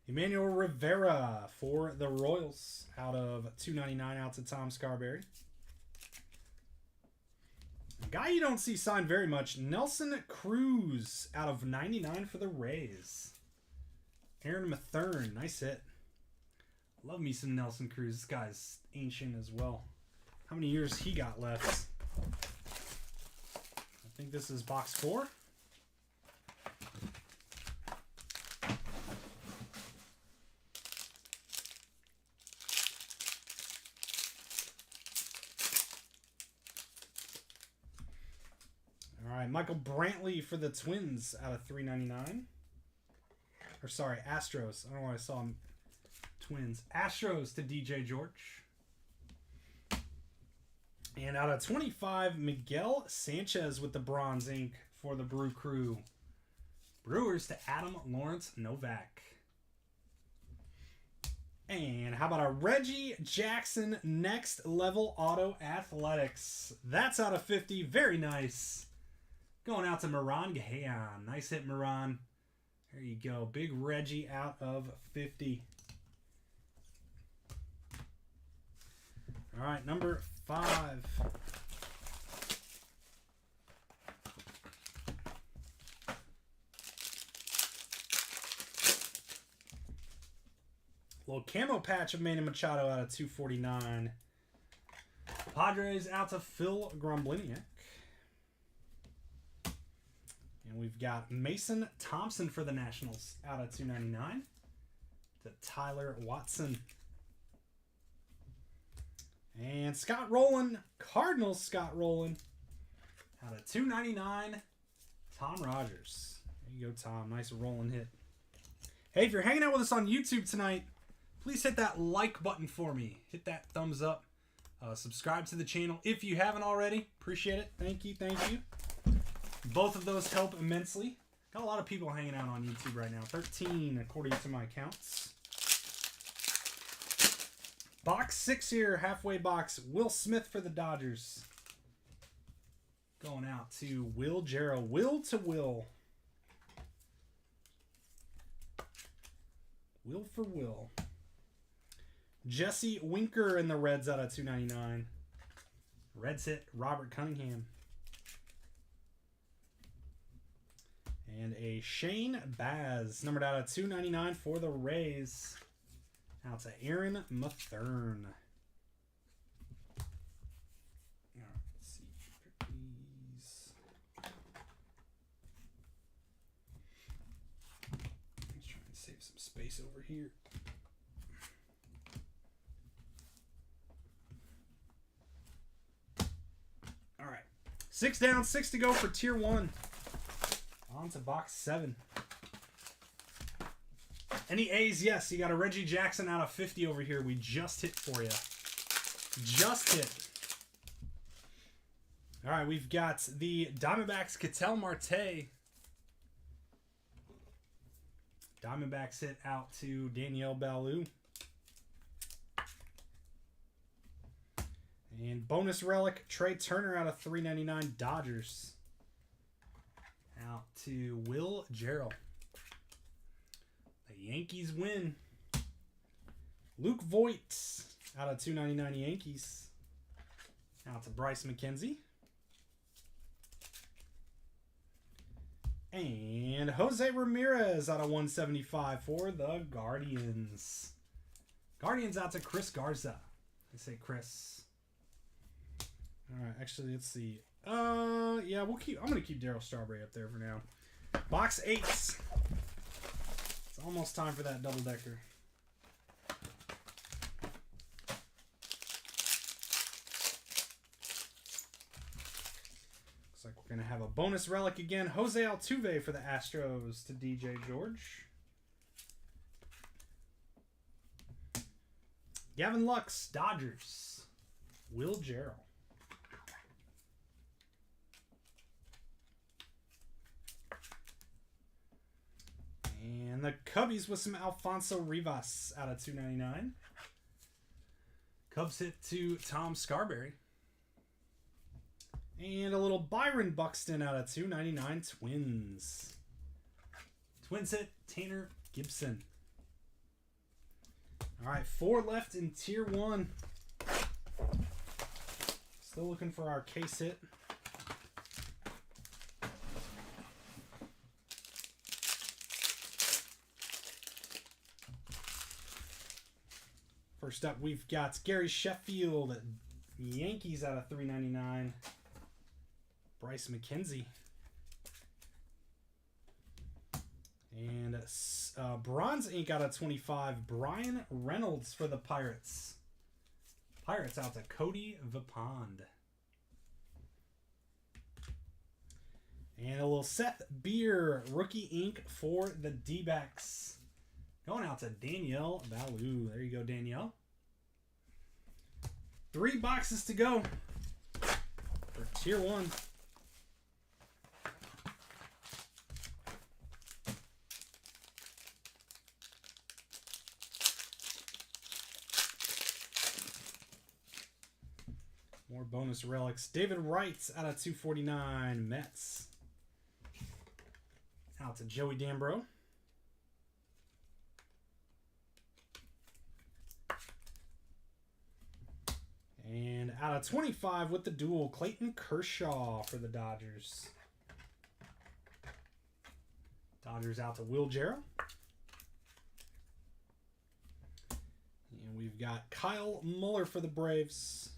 Emmanuel Rivera for the Royals out of 299 out to Tom Scarberry. A guy you don't see signed very much, Nelson Cruz out of 99 for the Rays. Aaron Mathern, nice hit. Love me some Nelson Cruz. This guy's ancient as well. How many years he got left? I think this is box 4. All right, Michael Brantley for the Twins out of 399. Or sorry, Astros. I don't know why I saw him. Twins. Astros to DJ George. And out of 25, Miguel Sanchez with the bronze ink for the Brew Crew. Brewers to Adam Lawrence Novak. And how about a Reggie Jackson Next Level Auto Athletics? That's out of 50. Very nice. Going out to Moran Gahan. Nice hit, Moran. There you go. Big Reggie out of 50. All right, number 5. Little camo patch of Manny Machado out of 249. Padres out to Phil Grombliniak. And we've got Mason Thompson for the Nationals out of 299 to Tyler Watson. And Scott Rowland, Cardinals Scott Rowland out of 299, Tom Rogers. There you go, Tom. Nice Rowland hit. Hey, if you're hanging out with us on YouTube tonight, please hit that like button for me. Hit that thumbs up. Subscribe to the channel if you haven't already. Appreciate it. Thank you. Thank you. Both of those help immensely. Got a lot of people hanging out on YouTube right now. 13 according to my counts. Box 6 here, halfway box. Will Smith for the Dodgers. Going out to Will Jarrow. Will to Will. Will for Will. Jesse Winker in the Reds out of 299. Reds hit Robert Cunningham. And a Shane Baz, numbered out of 299 for the Rays. Out to Aaron Mathern. All right, let's see. Please. Let's try and save some space. space over here. All right. 6 down, 6 to go for tier 1. On to box 7. Any A's? Yes, you got a Reggie Jackson out of 50 over here. We just hit for you. Just hit. All right, we've got the Diamondbacks Ketel Marte. Diamondbacks hit out to Danielle Balou. And bonus relic, Trey Turner out of 399 Dodgers. Out to Will Jarrell. The Yankees win. Luke Voigt out of 299 Yankees. Out to Bryce McKenzie. And Jose Ramirez out of 175 for the Guardians. Guardians out to Chris Garza. I say Chris. All right, actually, let's see. Yeah, I'm gonna keep Darryl Strawberry up there for now. Box 8. It's almost time for that double decker. Looks like we're gonna have a bonus relic again. Jose Altuve for the Astros to DJ George. Gavin Lux, Dodgers. Will Jarrell. And the Cubbies with some Alfonso Rivas out of 299. Cubs hit to Tom Scarberry. And a little Byron Buxton out of 299 Twins. Twins hit Tanner Gibson. All right, 4 left in tier 1. Still looking for our case hit. First up, we've got Gary Sheffield, Yankees out of 399. Bryce McKenzie. And Bronze Ink out of 25. Brian Reynolds for the Pirates. Pirates out to Cody Vipond. And a little Seth Beer, Rookie Ink for the D-backs. Going out to Danielle Balou. There you go, Danielle. 3 boxes to go for tier 1. More bonus relics. David Wright out of 249 Mets. Out to Joey Dambro. And out of 25 with the dual, Clayton Kershaw for the Dodgers. Dodgers out to Will Jarrell. And we've got Kyle Muller for the Braves.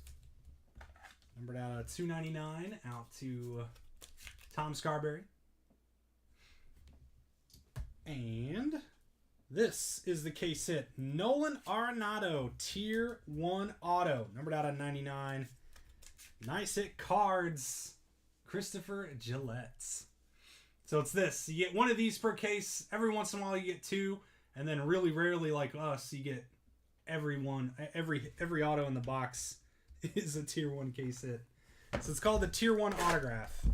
Numbered out of 299 out to Tom Scarberry. And this is the case hit. Nolan Arenado, tier 1 auto. Numbered out of 99. Nice hit cards. Christopher Gillette. So it's this. You get one of these per case. Every once in a while you get 2. And then really rarely, like us, you get every auto in the box is a tier 1 case hit. So it's called the tier 1 autograph.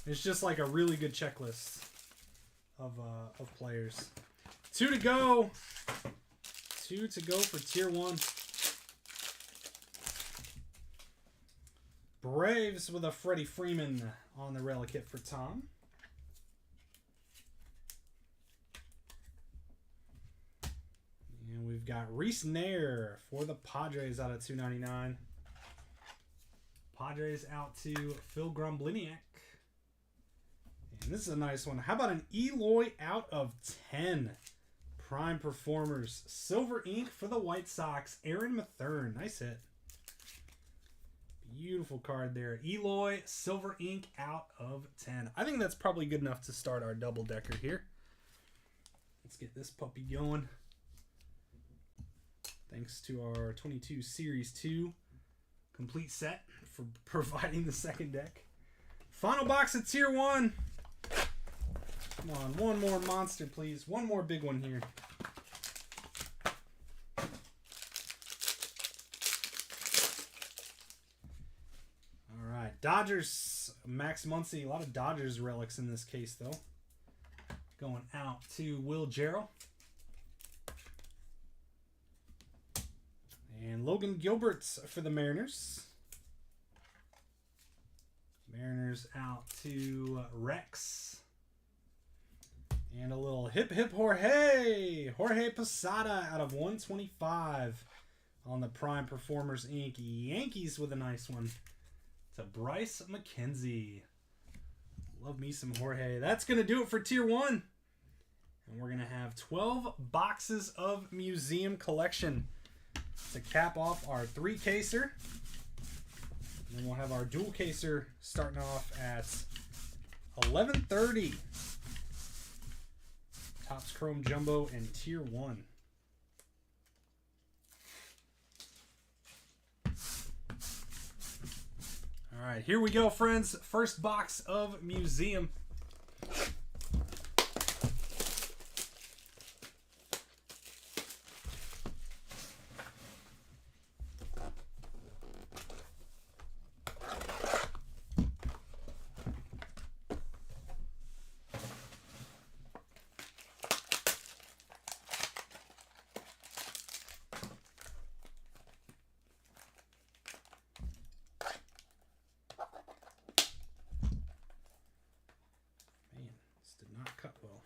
It's just like a really good checklist of players. 2 to go. 2 to go for tier 1. Braves with a Freddie Freeman on the relic hit for Tom. And we've got Reese Nair for the Padres out of 299. Padres out to Phil Grombliniak. And this is a nice one. How about an Eloy out of 10? Prime Performers. Silver ink for the White Sox. Aaron Mathern. Nice hit. Beautiful card there. Eloy, silver ink out of 10. I think that's probably good enough to start our double decker here. Let's get this puppy going. Thanks to our 22 Series 2 complete set for providing the second deck. Final box of Tier 1. Come on, one more monster, please. One more big one here. All right, Dodgers, Max Muncy. A lot of Dodgers relics in this case, though. Going out to Will Jarrell. And Logan Gilbert for the Mariners. Mariners out to Rex. And a little hip hip Jorge. Jorge Posada out of 125 on the Prime Performers Inc. Yankees with a nice one to Bryce McKenzie. Love me some Jorge. That's going to do it for Tier 1. And we're going to have 12 boxes of Museum Collection to cap off our 3-caser. And then we'll have our dual caser starting off at 11:30. Topps Chrome Jumbo and Tier 1. All right, here we go, friends. First box of Museum. Not cut well.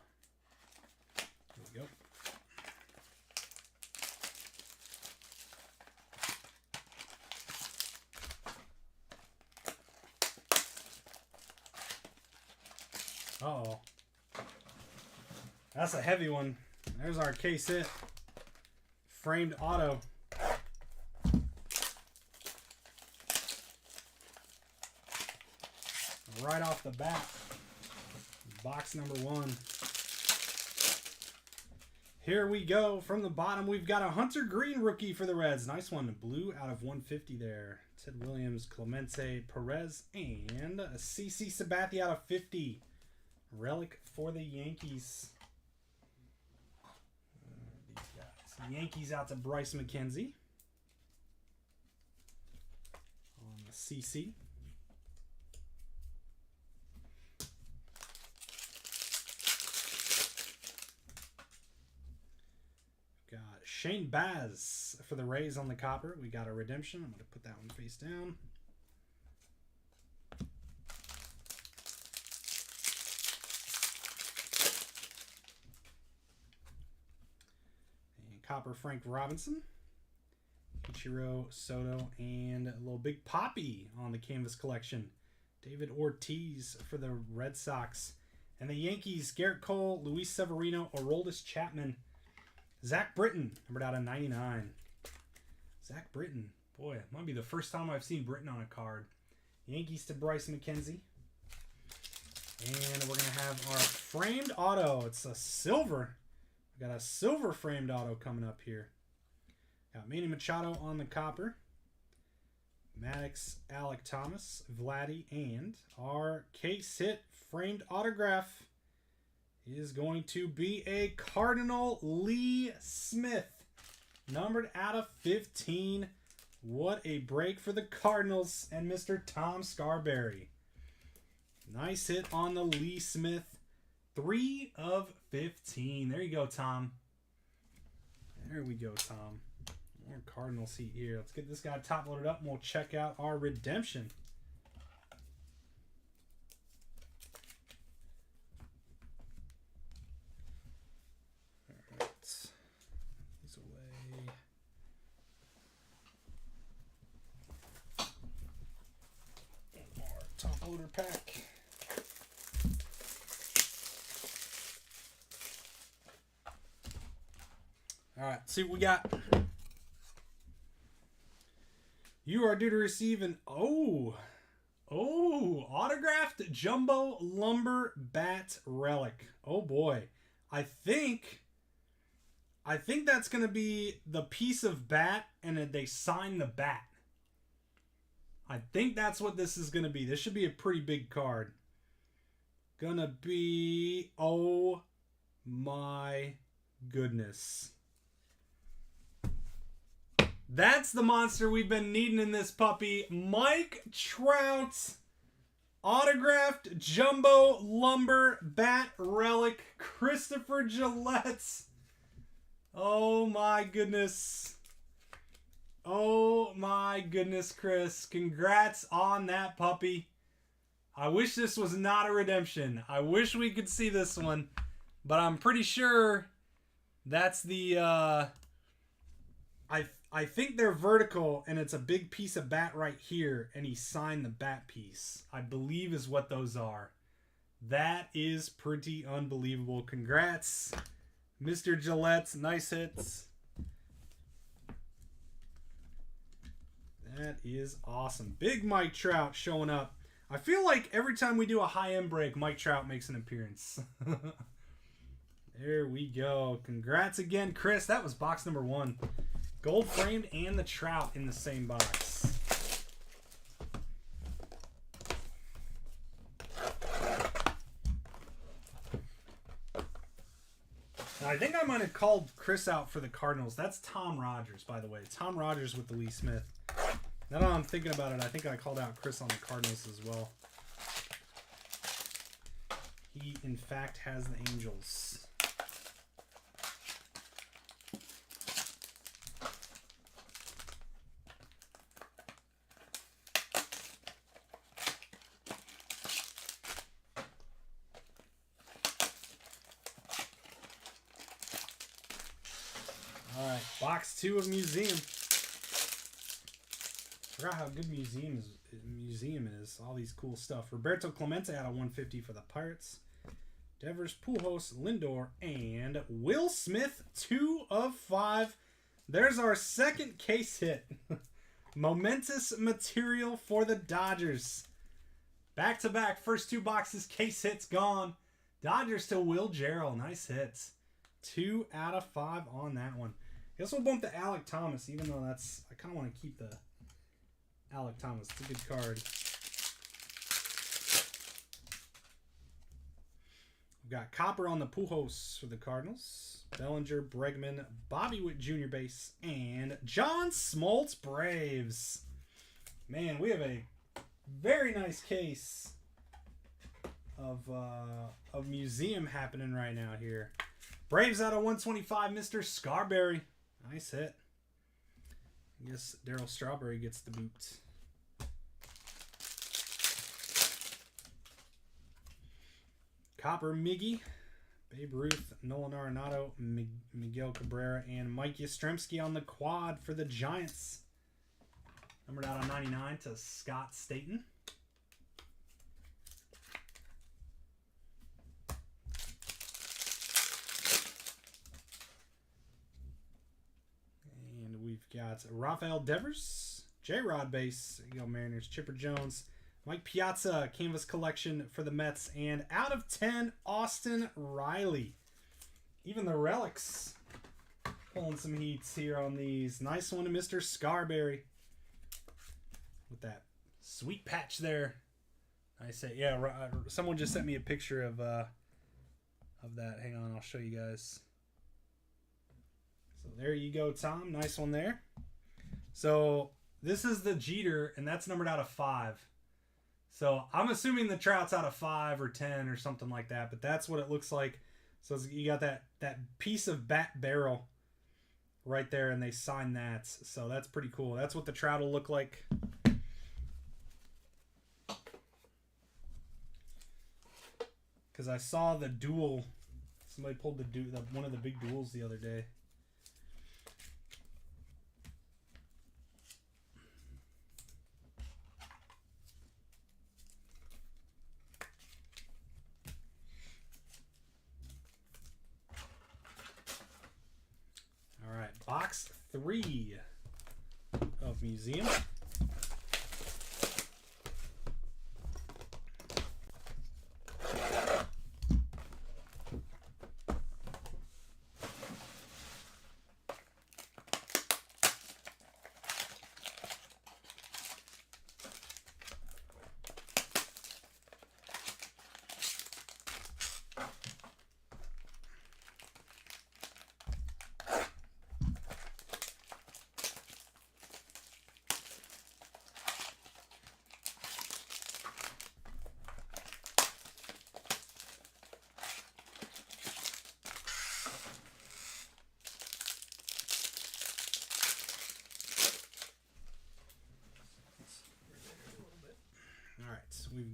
There we go. Uh-oh. That's a heavy one. There's our case hit. Framed auto. Right off the bat. Box number 1. Here we go. From the bottom, we've got a Hunter Green rookie for the Reds. Nice one. Blue out of 150 there. Ted Williams, Clemente Perez, and a CC Sabathia out of 50. Relic for the Yankees. These guys. Yankees out to Bryce McKenzie. On the CC. Shane Baz for the Rays on the copper. We got a redemption. I'm going to put that one face down. And copper Frank Robinson. Ichiro Soto. And a little Big Poppy on the canvas collection. David Ortiz for the Red Sox. And the Yankees, Garrett Cole, Luis Severino, Aroldis Chapman. Zach Britton, numbered out of 99. Zach Britton. Boy, it might be the first time I've seen Britton on a card. Yankees to Bryce McKenzie. And we're going to have our framed auto. It's a silver. We got a silver framed auto coming up here. Got Manny Machado on the copper. Maddox, Alec Thomas, Vladdy, and our case hit framed autograph is going to be a Cardinal Lee Smith. Numbered out of 15. What a break for the Cardinals and Mr. Tom Scarberry. Nice hit on the Lee Smith. 3 of 15. There you go, Tom. There we go, Tom. More Cardinals heat here. Let's get this guy top loaded up and we'll check out our redemption. Top loader pack. All right, see what we got. You are due to receive an autographed jumbo lumber bat relic. Oh boy, I think I think that's going to be the piece of bat, and they sign the bat. I think that's what this is going to be. This should be a pretty big card. Gonna be... Oh my goodness. That's the monster we've been needing in this puppy. Mike Trout. Autographed Jumbo Lumber Bat Relic. Christopher Gillette. Oh my goodness. Oh my goodness, Chris. Congrats on that puppy. I wish this was not a redemption. I wish we could see this one. But I'm pretty sure that's the... I think they're vertical, and it's a big piece of bat right here, and he signed the bat piece. I believe is what those are. That is pretty unbelievable. Congrats, Mr. Gillette. Nice hits. That is awesome. Big Mike Trout showing up. I feel like every time we do a high-end break, Mike Trout makes an appearance. There we go. Congrats again, Chris. That was box number 1. Gold framed and the Trout in the same box. Now, I think I might have called Chris out for the Cardinals. That's Tom Rogers, by the way. Tom Rogers with the Lee Smith. Now that I'm thinking about it, I think I called out Chris on the Cardinals as well. He, in fact, has the Angels. All right, box 2 of Museum. Forgot how good Museum is. All these cool stuff. Roberto Clemente out of 150 for the Pirates. Devers, Pujols, Lindor, and Will Smith, 2 of 5. There's our second case hit. Momentous material for the Dodgers. Back-to-back, first 2 boxes, case hits gone. Dodgers to Will Jarrell. Nice hits. 2 out of 5 on that one. Guess we'll bump to Alec Thomas, even though that's... I kind of want to keep the Alec Thomas. It's a good card. We've got Copper on the Pujols for the Cardinals. Bellinger, Bregman, Bobby Witt Jr. base, and John Smoltz Braves. Man, we have a very nice case of Museum happening right now here. Braves out of 125, Mr. Scarberry. Nice hit. I guess Darryl Strawberry gets the boot. Copper Miggy, Babe Ruth, Nolan Arenado, Miguel Cabrera, and Mike Yastrzemski on the quad for the Giants. Numbered out on 99 to Scott Staten. And we've got Rafael Devers, J-Rod base, there you go, Mariners, Chipper Jones, Mike Piazza, canvas collection for the Mets, and out of 10, Austin Riley. Even the relics pulling some heats here on these. Nice one to Mr. Scarberry with that sweet patch there. I say, yeah. Someone just sent me a picture of that. Hang on, I'll show you guys. So there you go, Tom. Nice one there. So this is the Jeter, and that's numbered out of 5. So I'm assuming the Trout's out of 5 or 10 or something like that, but that's what it looks like. So you got that piece of bat barrel right there, and they signed that. So that's pretty cool. That's what the Trout will look like. Because I saw the duel. Somebody pulled one of the big duels the other day. Box 3 of Museum.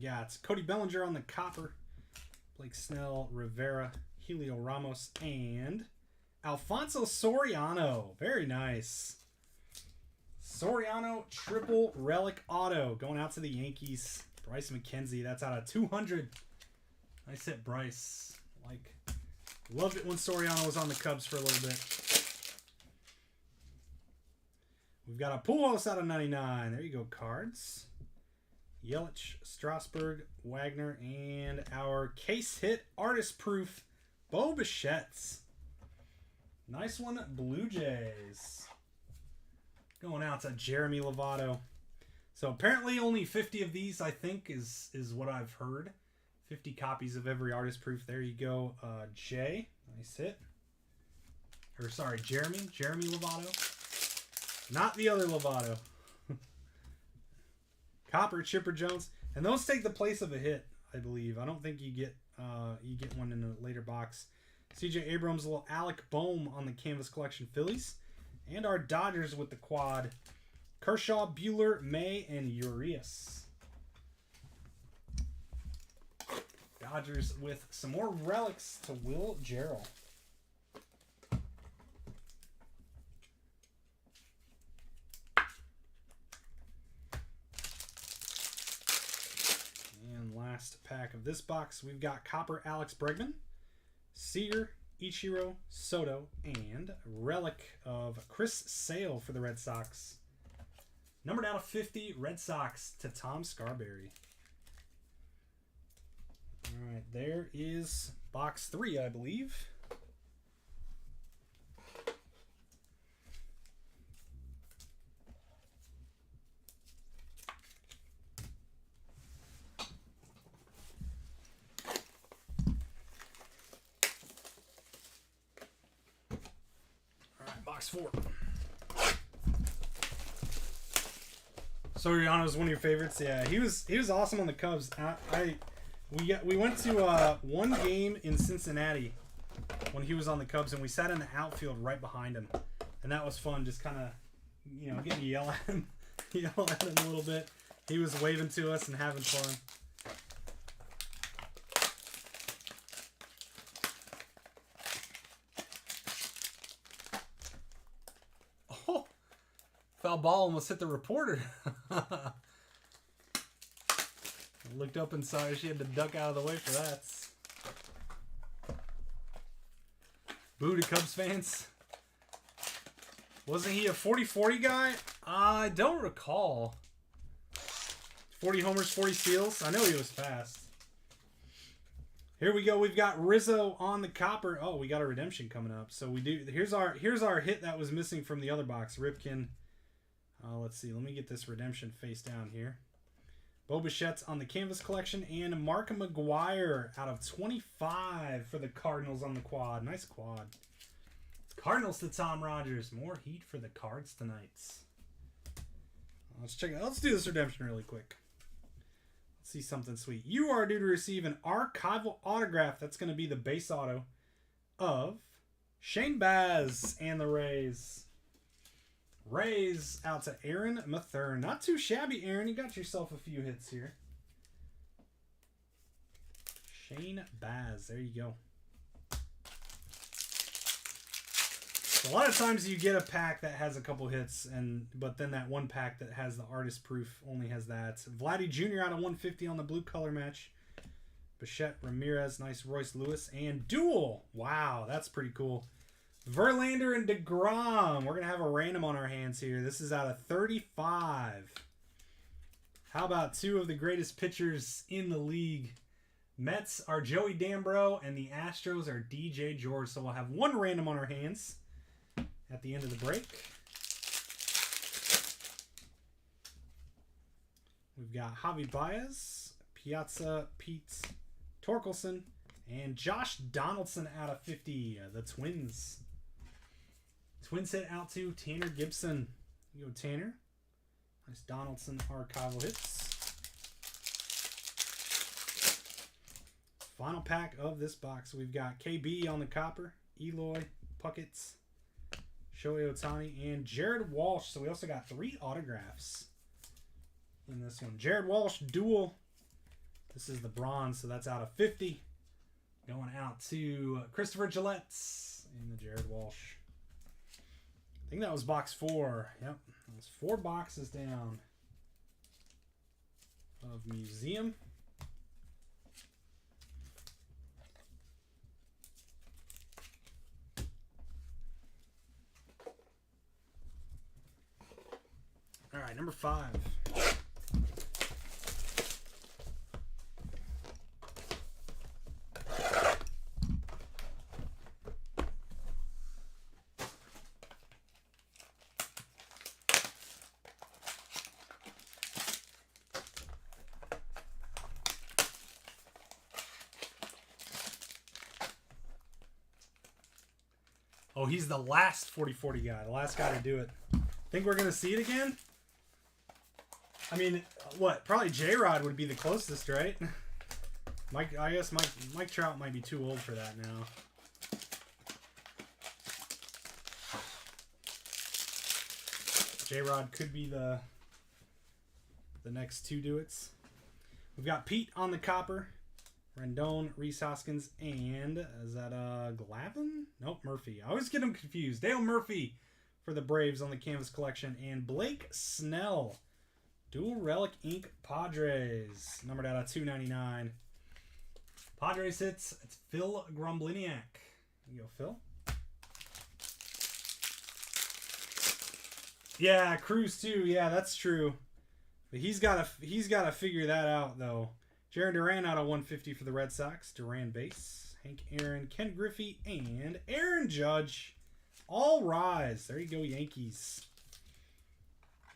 got Cody Bellinger on the copper, Blake Snell, Rivera, Helio Ramos, and Alfonso Soriano. Very nice. Soriano triple relic auto going out to the Yankees. Bryce McKenzie. That's out of 200. Nice hit, Bryce. Loved it when Soriano was on the Cubs for a little bit. We've got a Pujols out of 99. There you go, cards. Yelich, Strasburg, Wagner, and our case hit artist proof, Bo Bichette. Nice one, Blue Jays. Going out to Jeremy Lovato. So apparently only 50 of these, I think, is what I've heard. 50 copies of every artist proof. There you go, Jay. Nice hit. Or sorry, Jeremy Lovato. Not the other Lovato. Copper, Chipper Jones. And those take the place of a hit, I believe. I don't think you get one in a later box. CJ Abrams, a little Alec Boehm on the Canvas Collection Phillies. And our Dodgers with the quad. Kershaw, Bueller, May, and Urias. Dodgers with some more relics to Will Jarrell. And last pack of this box, we've got Copper Alex Bregman, Seager, Ichiro, Soto, and relic of Chris Sale for the Red Sox. Numbered out of 50, Red Sox to Tom Scarberry. All right, there is box 3, I believe. All right, box 4. Soriano's one of your favorites. Yeah, he was awesome on the Cubs. We went to one game in Cincinnati when he was on the Cubs, and we sat in the outfield right behind him, and that was fun. Just kind of, getting to yell at him a little bit. He was waving to us and having fun. Oh, foul ball almost hit the reporter. Looked up and saw her. She had to duck out of the way for that. Boo to Cubs fans. Wasn't he a 40-40 guy? I don't recall. 40 homers, 40 steals. I know he was fast. Here we go. We've got Rizzo on the copper. Oh, we got a redemption coming up. So we do. Here's our hit that was missing from the other box. Ripken. Let's see. Let me get this redemption face down here. Bo Bichette's on the Canvas Collection, and Mark McGuire out of 25 for the Cardinals on the quad. Nice quad. Cardinals to Tom Rogers. More heat for the Cards tonight. Let's check it out. Let's do this redemption really quick. Let's see something sweet. You are due to receive an archival autograph. That's going to be the base auto of Shane Baz and the Rays. Rays out to Aaron Mathern. Not too shabby, Aaron. You got yourself a few hits here. Shane Baz. There you go. So a lot of times you get a pack that has a couple hits, but then that one pack that has the artist proof only has that. Vladdy Jr. out of 150 on the blue color match. Bichette, Ramirez, nice Royce Lewis, and duel. Wow, that's pretty cool. Verlander and DeGrom. We're going to have a random on our hands here. This is out of 35. How about two of the greatest pitchers in the league? Mets are Joey Dambro, and the Astros are DJ George. So we'll have one random on our hands at the end of the break. We've got Javi Baez, Piazza, Pete Torkelson, and Josh Donaldson out of 50. The Twins. Twins hit out to Tanner Gibson. You go, Tanner. Nice Donaldson archival hits. Final pack of this box. We've got KB on the copper, Eloy, Puckett, Shohei Ohtani, and Jared Walsh. So we also got 3 autographs in this one. Jared Walsh, dual. This is the bronze, so that's out of 50. Going out to Christopher Gillette and the Jared Walsh. I think that was box 4. Yep, that was 4 boxes down of Museum. All right, number 5. Oh, he's the last 40-40 guy. The last guy to do it. Think we're going to see it again? I mean, what? Probably J-Rod would be the closest, right? I guess Mike Trout might be too old for that now. J-Rod could be the next 2 do-its. We've got Pete on the copper. Rendon, Rhys Hoskins, and is that Glavin? Nope, Murphy. I always get them confused. Dale Murphy for the Braves on the Canvas Collection, and Blake Snell, Dual Relic Ink Padres, numbered out of 299. Padres hits. It's Phil Grumbliniak. There you go, Phil. Yeah, Cruz too. Yeah, that's true. But he's got to figure that out though. Jaron Duran out of 150 for the Red Sox. Duran base. Hank Aaron, Ken Griffey, and Aaron Judge. All rise. There you go, Yankees.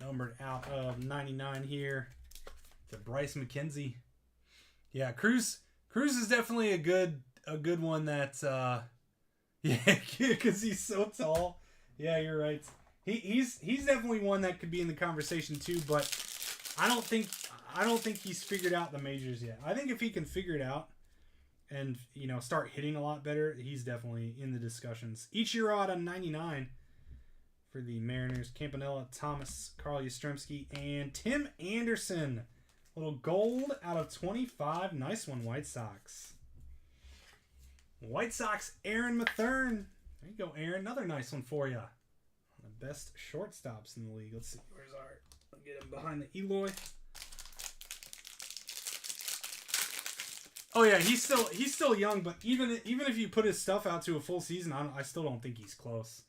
Numbered out of 99 here to Bryce McKenzie. Yeah, Cruz is definitely a good one that yeah, because he's so tall. Yeah, you're right. He's definitely one that could be in the conversation too, but I don't think he's figured out the majors yet. I think if he can figure it out and, you know, start hitting a lot better, he's definitely in the discussions. Ichiro out of 99 for the Mariners. Campanella, Thomas, Carl Yastrzemski, and Tim Anderson. Little gold out of 25. Nice one, White Sox. White Sox, Aaron Mathern. There you go, Aaron. Another nice one for you. One of the best shortstops in the league. Let's see. Where's Art? I'll get him behind the Eloy. Oh yeah, he's still young, but even if you put his stuff out to a full season, I still don't think he's close.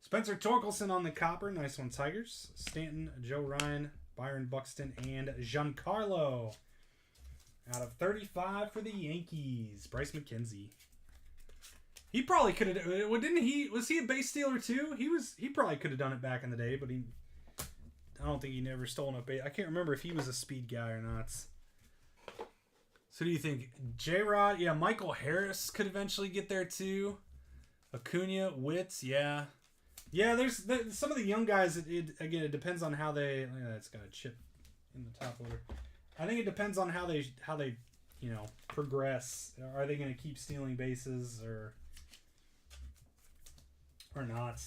Spencer Torkelson on the copper, nice one, Tigers. Stanton, Joe Ryan, Byron Buxton, and Giancarlo out of 35 for the Yankees. Bryce McKenzie. He probably could have. Didn't he? Was he a base stealer too? He probably could have done it back in the day, but I don't think he never stole a base. I can't remember if he was a speed guy or not. So do you think J-Rod? Yeah, Michael Harris could eventually get there too. Acuna, Witts, yeah. Yeah, there's some of the young guys. It depends on how they. It's got a chip in the top order. I think it depends on how they progress. Are they going to keep stealing bases or not?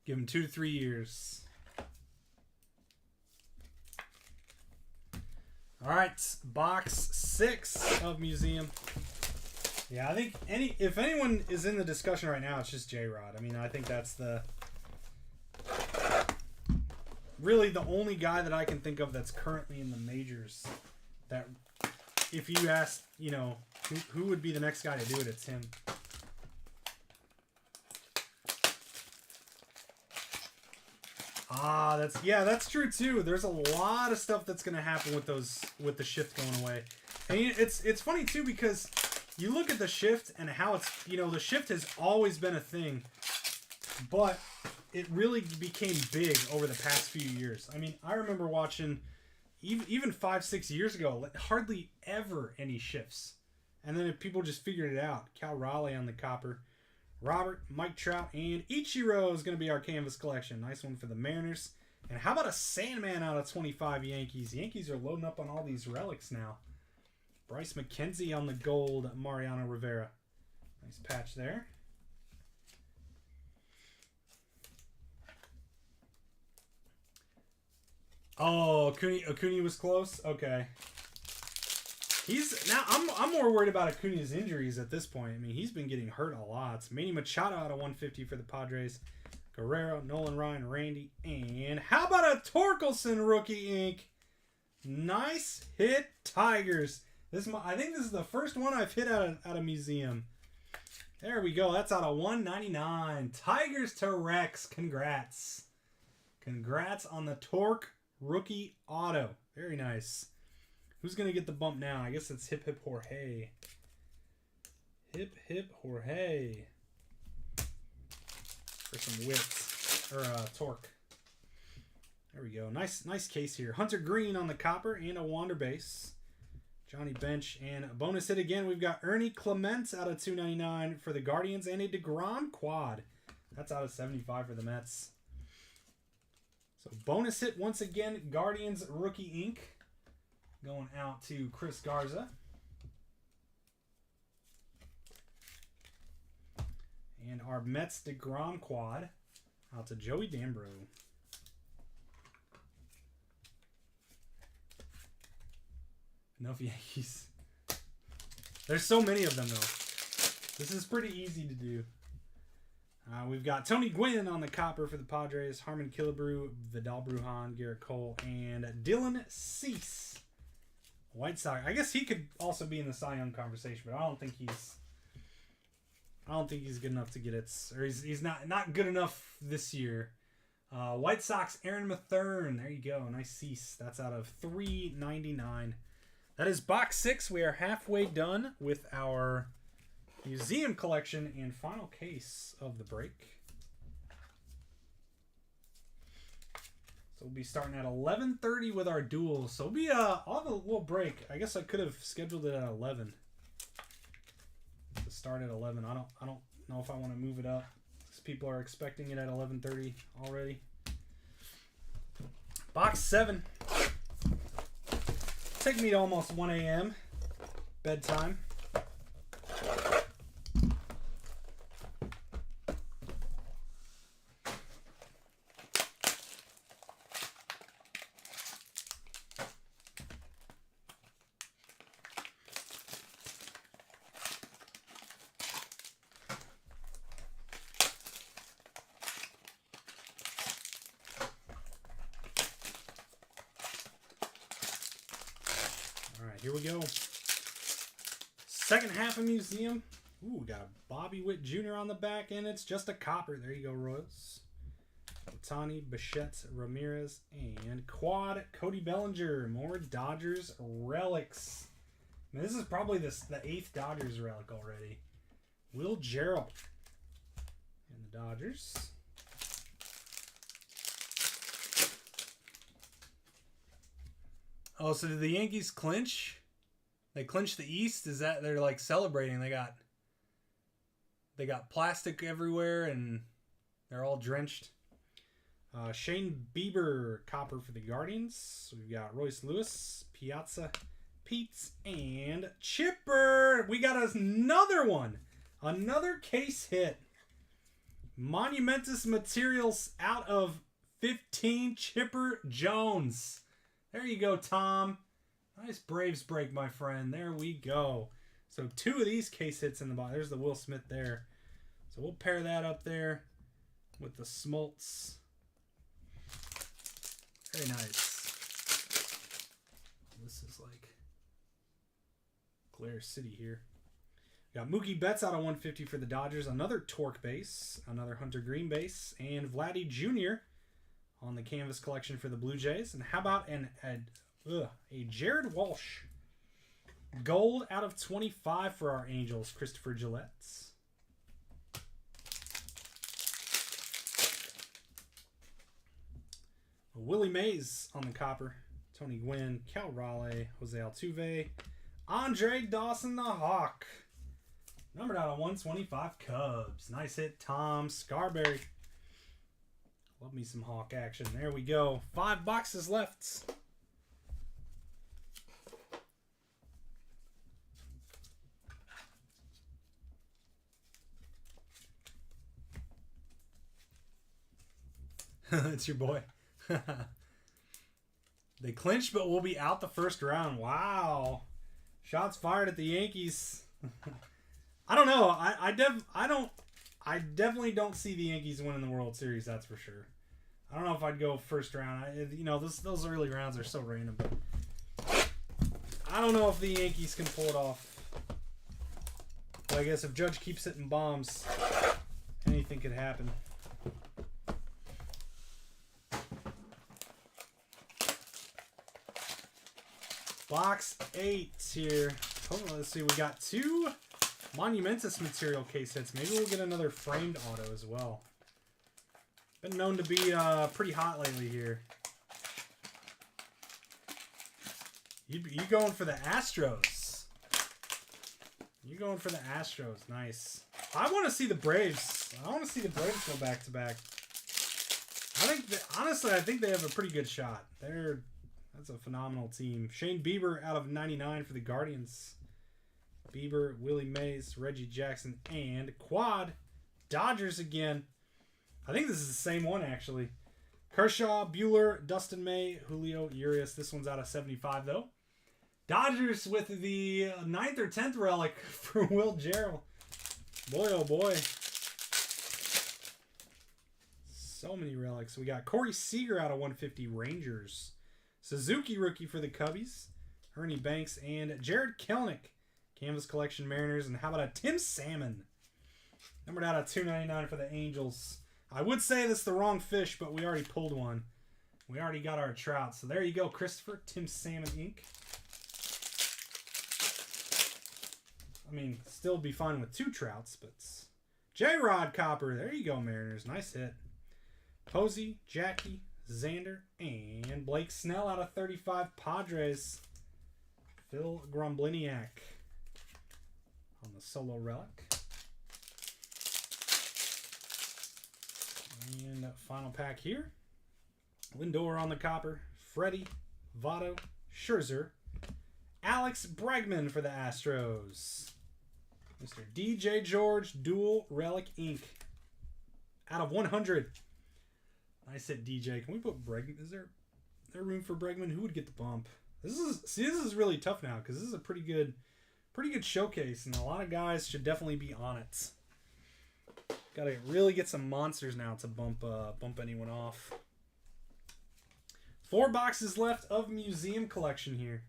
Give them 2 to 3 years. All right, box 6 of Museum. Yeah, I think if anyone is in the discussion right now, it's just J-Rod. I mean, I think that's really the only guy that I can think of that's currently in the majors. That if you ask, who would be the next guy to do it, it's him. That's true too. There's a lot of stuff that's going to happen with the shift going away. And it's funny too because you look at the shift and how it's, the shift has always been a thing, but it really became big over the past few years. I mean, I remember watching even 5-6 years ago, hardly ever any shifts. And then people just figured it out. Cal Raleigh on the copper. Robert, Mike Trout, and Ichiro is going to be our canvas collection. Nice one for the Mariners. And how about a Sandman out of 25 Yankees? Yankees are loading up on all these relics now. Bryce McKenzie on the gold, Mariano Rivera. Nice patch there. Oh, Acuna was close. Okay. He's now. I'm more worried about Acuna's injuries at this point. I mean, he's been getting hurt a lot. Manny Machado out of 150 for the Padres. Guerrero, Nolan Ryan, Randy, and how about a Torkelson rookie ink? Nice hit, Tigers. I think this is the first one I've hit out of museum. There we go. That's out of 199. Tigers to Rex. Congrats. Congrats on the Torque rookie auto. Very nice. Who's going to get the bump now? I guess it's Hip Hip Jorge. Hip Hip Jorge. For some wits. Or Torque. There we go. Nice case here. Hunter Green on the copper and a Wander base. Johnny Bench and a bonus hit again. We've got Ernie Clements out of 299 for the Guardians and a DeGrom quad. That's out of 75 for the Mets. So bonus hit once again. Guardians rookie ink. Going out to Chris Garza. And our Mets DeGrom quad out to Joey Dambro. Enough Yankees. There's so many of them, though. This is pretty easy to do. We've got Tony Gwynn on the copper for the Padres. Harmon Killebrew, Vidal Brujan, Garrett Cole, and Dylan Cease. White Sox. I guess he could also be in the Cy Young conversation, but I don't think he's good enough to get it. Or he's not good enough this year. White Sox, Aaron Mathern. There you go. Nice Cease. That's out of 399. That is box 6. We are halfway done with our museum collection and final case of the break. So we'll be starting at 11:30 with our duels. So I'll have a little break. I guess I could have scheduled it at 11. To start at 11. I don't know if I want to move it up because people are expecting it at 11:30 already. Box 7. Take me to almost 1 a.m. bedtime. Here we go. Second half of museum. Ooh, we got a Bobby Witt Jr. on the back, and it's just a copper. There you go, Royals. Otani, Bichette, Ramirez, and quad Cody Bellinger. More Dodgers relics. I mean, this is probably the 8th Dodgers relic already. Will Gerald. And the Dodgers. Oh, so did the Yankees clinch? They clinched the East? Is that they're like celebrating? They got plastic everywhere and they're all drenched. Shane Bieber, copper for the Guardians. So we've got Royce Lewis, Piazza, Peets, and Chipper. We got another one. Another case hit. Monumentous Materials out of 15, Chipper Jones. There you go, Tom. Nice Braves break, my friend. There we go. So 2 of these case hits in the box. There's the Will Smith there. So we'll pair that up there with the Smoltz. Very nice. This is like Glare City here. Got Mookie Betts out of 150 for the Dodgers. Another Torque base. Another Hunter Green base. And Vladdy Jr. on the canvas collection for the Blue Jays. And how about a Jared Walsh gold out of 25 for our Angels, Christopher Gillette. Willie Mays on the copper, Tony Gwynn, Cal Raleigh, Jose Altuve, Andre Dawson the Hawk, numbered out of 125 Cubs. Nice hit, Tom Scarberry. Love me some Hawk action. There we go. 5 boxes left. It's your boy. They clinched, but will be out the first round. Wow. Shots fired at the Yankees. I don't know. I definitely don't see the Yankees winning the World Series. That's for sure. I don't know if I'd go first round. Those early rounds are so random. But I don't know if the Yankees can pull it off. But I guess if Judge keeps hitting bombs, anything could happen. Box 8 here. Oh, let's see. We got 2 Monumentous material case hits. Maybe we'll get another framed auto as well. Been known to be pretty hot lately here. You going for the Astros. You going for the Astros. Nice. I want to see the Braves. I want to see the Braves go back-to-back. Honestly, I think they have a pretty good shot. That's a phenomenal team. Shane Bieber out of 99 for the Guardians. Bieber, Willie Mays, Reggie Jackson, and Quad. Dodgers again. I think this is the same one, actually. Kershaw, Bueller, Dustin May, Julio Urias. This one's out of 75, though. Dodgers with the 9th or 10th relic for Will Jarrell. Boy, oh boy. So many relics. We got Corey Seager out of 150 Rangers. Suzuki rookie for the Cubbies. Ernie Banks and Jared Kelenic. Canvas Collection Mariners. And how about a Tim Salmon? Numbered out of 299 for the Angels. I would say this is the wrong fish, but we already pulled one. We already got our trout. So there you go, Christopher. Tim Salmon Inc. I mean, still be fine with 2 trouts, but J-Rod Copper. There you go, Mariners. Nice hit. Posey, Jackie, Xander, and Blake Snell out of 35 Padres. Phil Grombliniak on the solo relic. And final pack here. Lindor on the copper. Freddie, Votto, Scherzer, Alex Bregman for the Astros. Mr. DJ George Dual Relic Inc. Out of 100. Nice hit, DJ. Can we put Bregman? Is there room for Bregman? Who would get the bump? This is really tough now because this is a pretty good showcase, and a lot of guys should definitely be on it. Got to really get some monsters now to bump anyone off. 4 boxes left of Museum Collection here.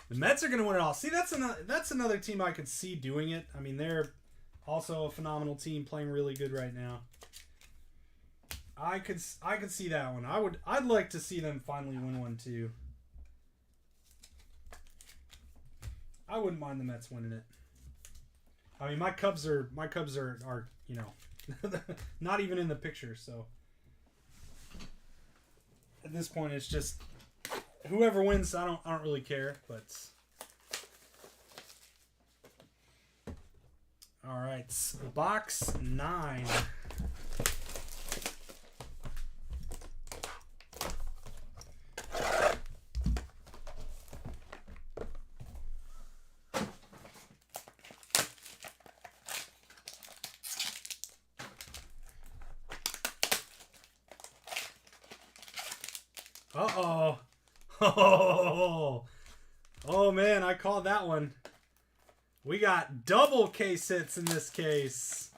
The Mets are going to win it all. See, that's another team I could see doing it. I mean, they're also a phenomenal team, playing really good right now. I could see that one. I'd like to see them finally win one too. I wouldn't mind the Mets winning it. I mean, my Cubs are you know, not even in the picture, so at this point it's just whoever wins, I don't really care, but all right, box 9. Uh-oh. Oh, man, I called that one. We got double case hits in this case.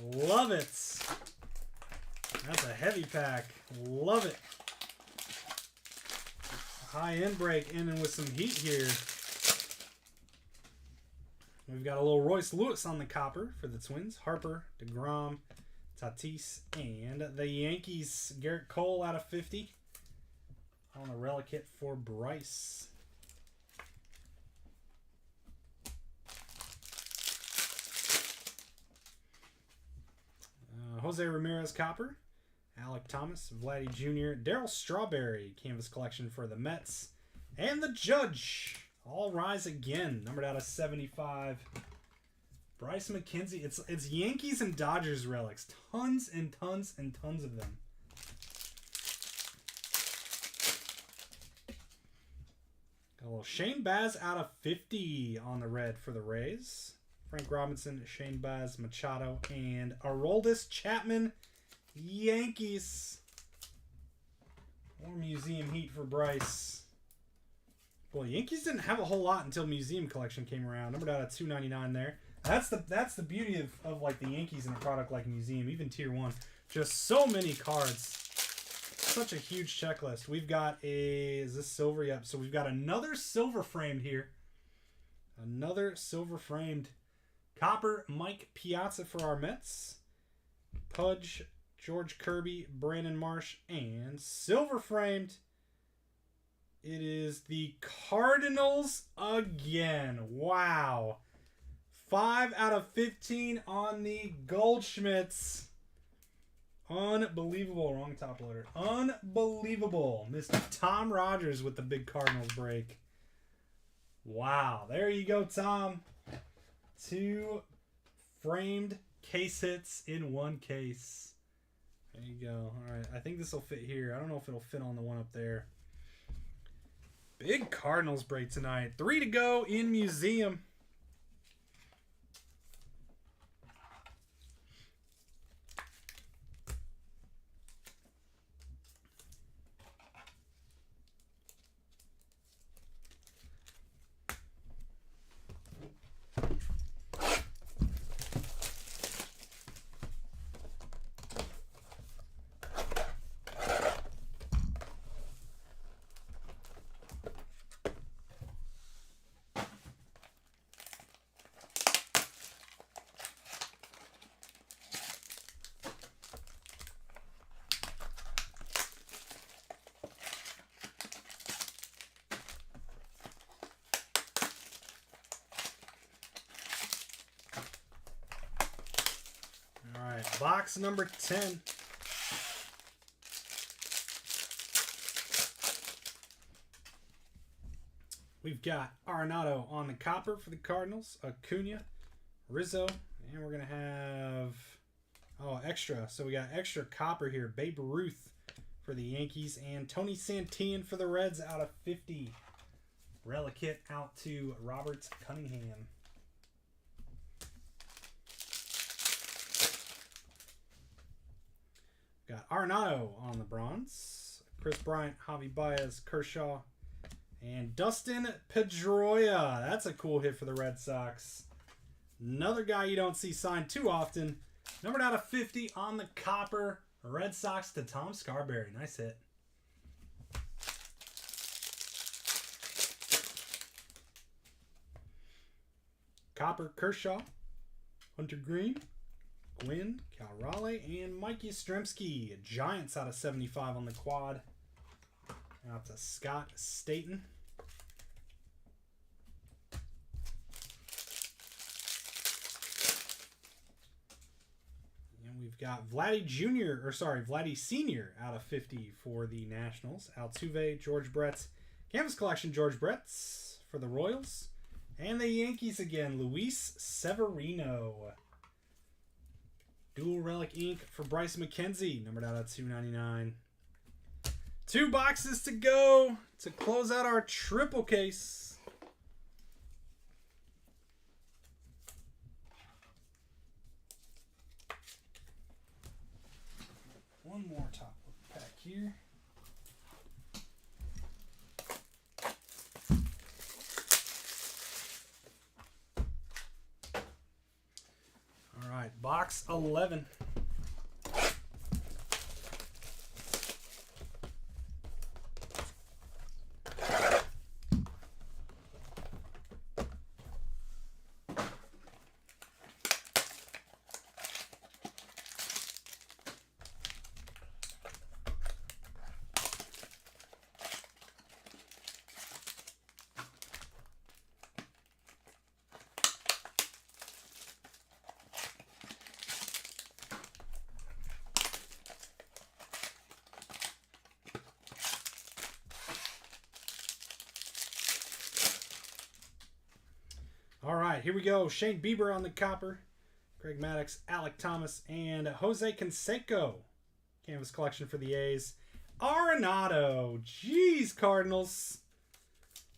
Love it. That's a heavy pack. Love it. High-end break ending with some heat here. We've got a little Royce Lewis on the copper for the Twins. Harper, DeGrom, Tatis, and the Yankees. Garrett Cole out of 50 on a relic hit for Bryce. Jose Ramirez copper. Alec Thomas, Vladdy Jr., Darryl Strawberry canvas collection for the Mets. And the Judge. All Rise again. Numbered out of 75. Bryce McKenzie. It's Yankees and Dodgers relics. Tons and tons and tons of them. Got a little Shane Baz out of 50 on the red for the Rays. Frank Robinson, Shane Baz, Machado, and Aroldis Chapman, Yankees. More museum heat for Bryce. Boy, Yankees didn't have a whole lot until museum collection came around. Numbered out at $2.99 there. That's the beauty of like the Yankees in a product like museum, even tier 1. Just so many cards. Such a huge checklist. We've got is this silver? Yep. So we've got another silver framed here. Another silver framed. Copper Mike Piazza for our Mets. Pudge, George Kirby, Brandon Marsh, and silver framed. It is the Cardinals again. Wow. 5 out of 15 on the Goldschmidts. Unbelievable. Wrong top loader. Unbelievable. Mr. Tom Rogers with the big Cardinals break. Wow. There you go, Tom. 2 framed case hits in 1 case. There you go. All right. I think this will fit here. I don't know if it'll fit on the one up there. Big Cardinals break tonight. 3 to go in museum. Box number 10. We've got Arenado on the copper for the Cardinals, Acuna, Rizzo, and we're going to have, extra. So we got extra copper here. Babe Ruth for the Yankees and Tony Santillan for the Reds out of 50. Relic hit out to Robert Cunningham. Got Arenado on the bronze. Chris Bryant, Javi Baez, Kershaw, and Dustin Pedroia. That's a cool hit for the Red Sox. Another guy you don't see signed too often. Numbered out of 50 on the copper. Red Sox to Tom Scarberry. Nice hit. Copper Kershaw, Hunter Green, Gwynn, Cal Raleigh, and Mike Yastrzemski. Giants out of 75 on the quad. Out to Scott Staten. And we've got Vladdy Sr. out of 50 for the Nationals. Altuve, George Brett's Canvas Collection, George Brett's for the Royals. And the Yankees again, Luis Severino. Dual Relic ink for Bryce McKenzie, numbered out at $2.99. 2 boxes to go to close out our triple case. One more top look pack here. All right, box 11. All right, here we go. Shane Bieber on the copper. Greg Maddux, Alec Thomas, and Jose Canseco. Canvas collection for the A's. Arenado. Jeez, Cardinals.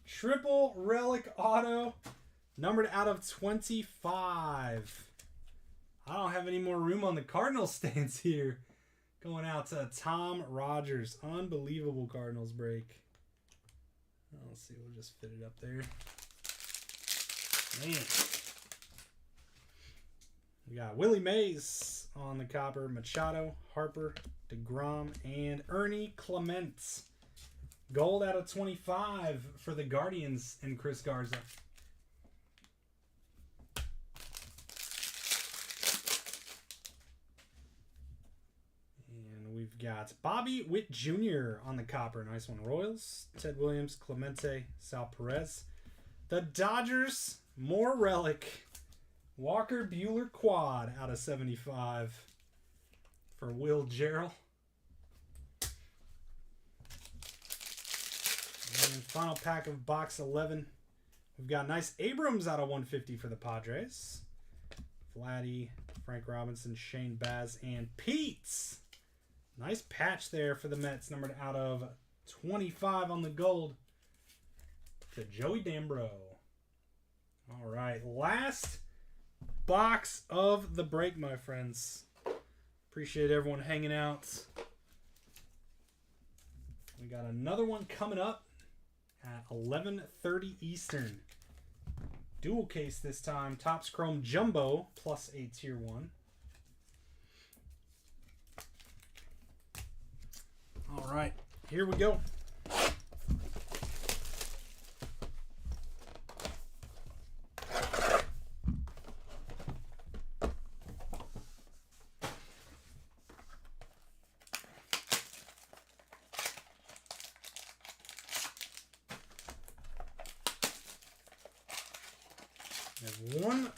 Triple relic auto. Numbered out of 25. I don't have any more room on the Cardinals stands here. Going out to Tom Rogers. Unbelievable Cardinals break. Let's see. We'll just fit it up there. Man. We got Willie Mays on the copper. Machado, Harper, DeGrom, and Ernie Clements. Gold out of 25 for the Guardians and Chris Garza. And we've got Bobby Witt Jr. on the copper. Nice one. Royals, Ted Williams, Clemente, Sal Perez. The Dodgers, more relic. Walker Buehler quad out of 75 for Will Jarrell. And final pack of box 11. We've got nice Abrams out of 150 for the Padres. Vladdy, Frank Robinson, Shane Baz, and Pete's. Nice patch there for the Mets, numbered out of 25 on the gold to Joey Dambro. All right, last box of the break, my friends. Appreciate everyone hanging out. We got another one coming up at 11:30 Eastern. Dual case this time. Topps Chrome Jumbo plus a Tier 1. All right, here we go.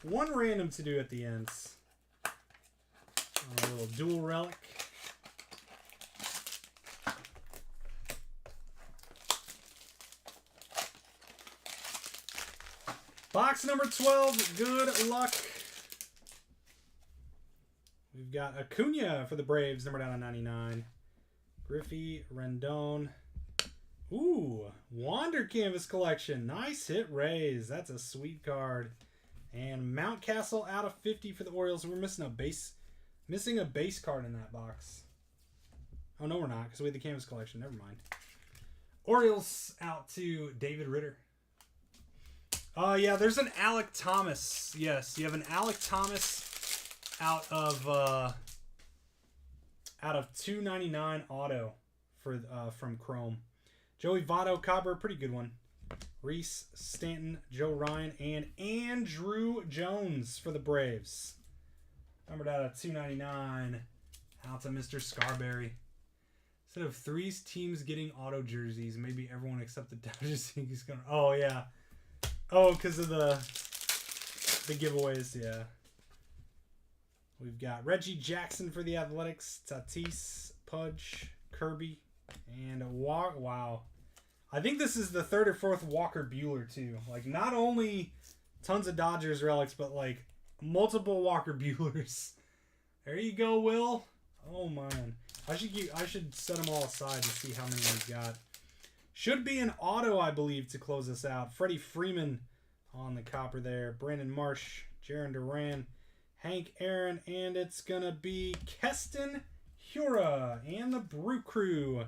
One random to do at the ends. A little dual relic. Box number 12. Good luck. We've got Acuna for the Braves, numbered out of 99. Griffey, Rendon. Ooh, Wander Canvas Collection. Nice hit, Rays. That's a sweet card. And Mountcastle out of 50 for the Orioles. We're missing a base card in that box. Oh, no, we're not, because we had the Canvas Collection. Never mind. Orioles out to David Ritter. Yeah, there's an Alec Thomas. Yes, you have an Alec Thomas out of 299 auto for from Chrome. Joey Votto, Copper, pretty good one. Reese, Stanton, Joe Ryan, and Andrew Jones for the Braves. Numbered out of 299. Out to Mr. Scarberry. Instead of 3 teams getting auto jerseys, maybe everyone except the Dodgers think he's gonna. Oh yeah. Oh, because of the giveaways, yeah. We've got Reggie Jackson for the Athletics, Tatis, Pudge, Kirby, and wow. I think this is the 3rd or 4th Walker Buehler too. Like, not only tons of Dodgers relics, but like multiple Walker Buehlers. There you go, Will. Oh man, I should set them all aside to see how many we've got. Should be an auto, I believe, to close us out. Freddie Freeman on the copper there. Brandon Marsh, Jaron Duran, Hank Aaron, and it's gonna be Keston Hiura and the Brew Crew.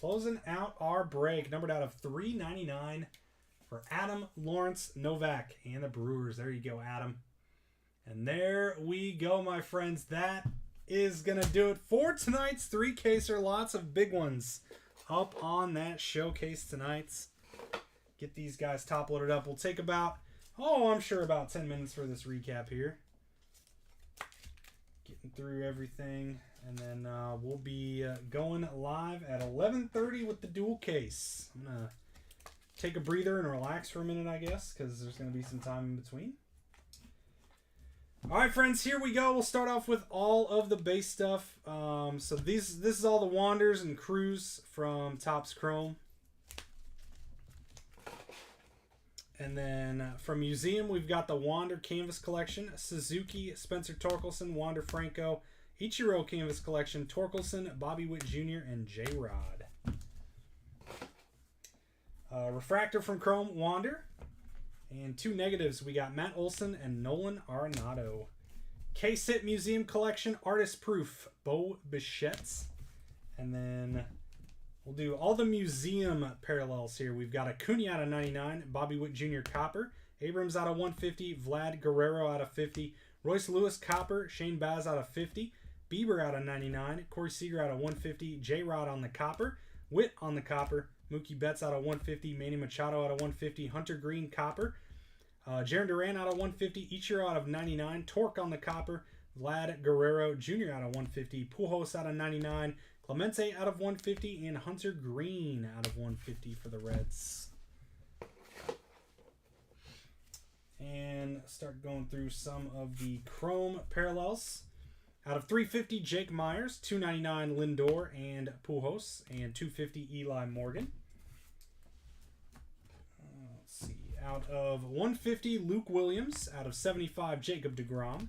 Closing out our break, numbered out of 399 for Adam Lawrence Novak and the Brewers. There you go, Adam. And there we go, my friends. That is going to do it for tonight's 3-caser. Lots of big ones up on that showcase tonight. Get these guys top loaded up. We'll take about, I'm sure about 10 minutes for this recap here. Getting through everything. And then we'll be going live at 11:30 with the dual case. I'm going to take a breather and relax for a minute, I guess, because there's going to be some time in between. All right, friends, here we go. We'll start off with all of the base stuff. So this is all the Wanders and Crews from Topps Chrome. And then from Museum, we've got the Wander Canvas Collection, Suzuki, Spencer Torkelson, Wander Franco, Ichiro Canvas Collection, Torkelson, Bobby Witt Jr., and J-Rod. Refractor from Chrome, Wander. And 2 negatives, we got Matt Olson and Nolan Arenado. K-Sit Museum Collection Artist Proof, Bo Bichette. And then we'll do all the museum parallels here. We've got Acuna out of 99, Bobby Witt Jr. Copper, Abrams out of 150, Vlad Guerrero out of 50, Royce Lewis Copper, Shane Baz out of 50, Bieber out of 99, Corey Seager out of 150, J-Rod on the Copper, Witt on the Copper, Mookie Betts out of 150, Manny Machado out of 150, Hunter Green Copper, Jarren Duran out of 150, Ichiro out of 99, Torque on the Copper, Vlad Guerrero Jr. out of 150, Pujols out of 99, Clemente out of 150, and Hunter Green out of 150 for the Reds. And start going through some of the Chrome parallels. Out of 350, Jake Myers, 299 Lindor and Pujols, and 250 Eli Morgan. Let's see. Out of 150, Luke Williams. Out of 75, Jacob deGrom.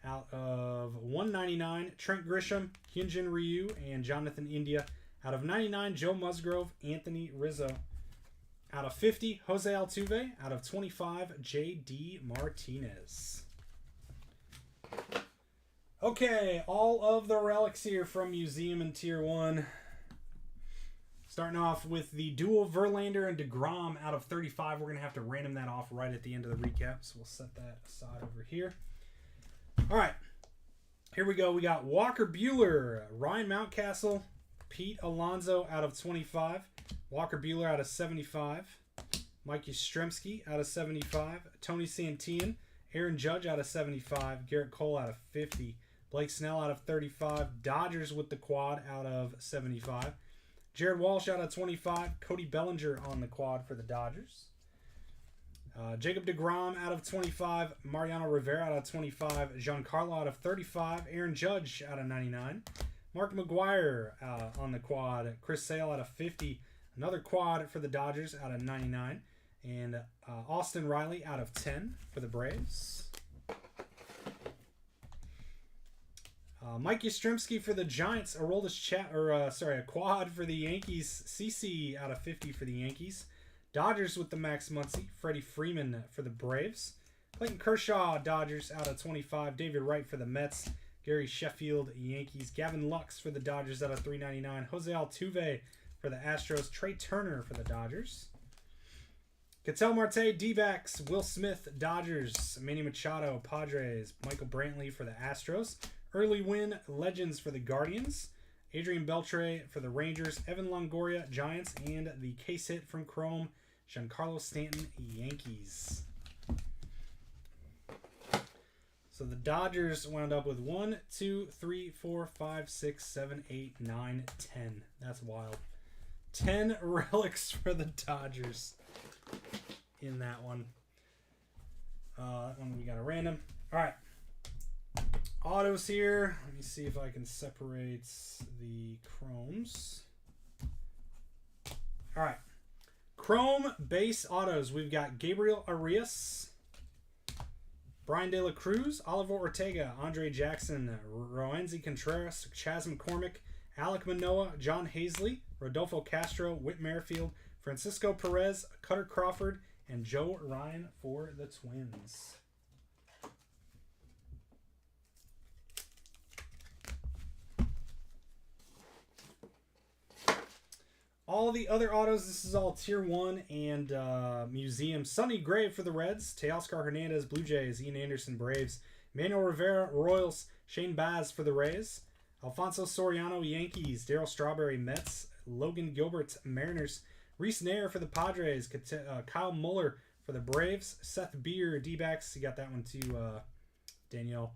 Out of 199, Trent Grisham, Hyunjin Ryu, and Jonathan India. Out of 99, Joe Musgrove, Anthony Rizzo. Out of 50, Jose Altuve. Out of 25, J.D. Martinez. Okay, all of the relics here from Museum and Tier 1. Starting off with the dual Verlander and DeGrom out of 35. We're going to have to random that off right at the end of the recap, so we'll set that aside over here. All right, here we go. We got Walker Buehler, Ryan Mountcastle, Pete Alonso out of 25, Walker Buehler out of 75, Mike Yastrzemski out of 75, Tony Santillan, Aaron Judge out of 75, Garrett Cole out of 50, Blake Snell out of 35, Dodgers with the quad out of 75, Jared Walsh out of 25, Cody Bellinger on the quad for the Dodgers. Jacob deGrom out of 25, Mariano Rivera out of 25, Giancarlo out of 35, Aaron Judge out of 99, Mark McGwire on the quad, Chris Sale out of 50, another quad for the Dodgers out of 99, and Austin Riley out of 10 for the Braves. Mike Yastrzemski for the Giants, a quad for the Yankees, CC out of 50 for the Yankees. Dodgers with the Max Muncy, Freddie Freeman for the Braves. Clayton Kershaw, Dodgers out of 25. David Wright for the Mets. Gary Sheffield, Yankees. Gavin Lux for the Dodgers out of 399. Jose Altuve for the Astros. Trey Turner for the Dodgers. Ketel Marte, D-backs. Will Smith, Dodgers. Manny Machado, Padres. Michael Brantley for the Astros. Early win, Legends for the Guardians. Adrian Beltre for the Rangers. Evan Longoria, Giants. And the case hit from Chrome, Giancarlo Stanton, Yankees. So the Dodgers wound up with 1, 2, 3, 4, 5, 6, 7, 8, 9, 10. That's wild. 10 relics for the Dodgers in that one. That one we got a random. All right. Autos here. Let me see if I can separate the Chromes. All right. Chrome base autos. We've got Gabriel Arias, Brian De La Cruz, Oliver Ortega, Andre Jackson, Roansy Contreras, Chas McCormick, Alek Manoah, John Hazley, Rodolfo Castro, Whit Merrifield, Francisco Perez, Cutter Crawford, and Joe Ryan for the Twins. All the other autos, this is all Tier 1 and Museum. Sonny Gray for the Reds. Teoscar Hernandez, Blue Jays. Ian Anderson, Braves. Manuel Rivera, Royals. Shane Baz for the Rays. Alfonso Soriano, Yankees. Darryl Strawberry, Mets. Logan Gilbert, Mariners. Reese Nair for the Padres. Kyle Muller for the Braves. Seth Beer, D-backs. You got that one too, Danielle.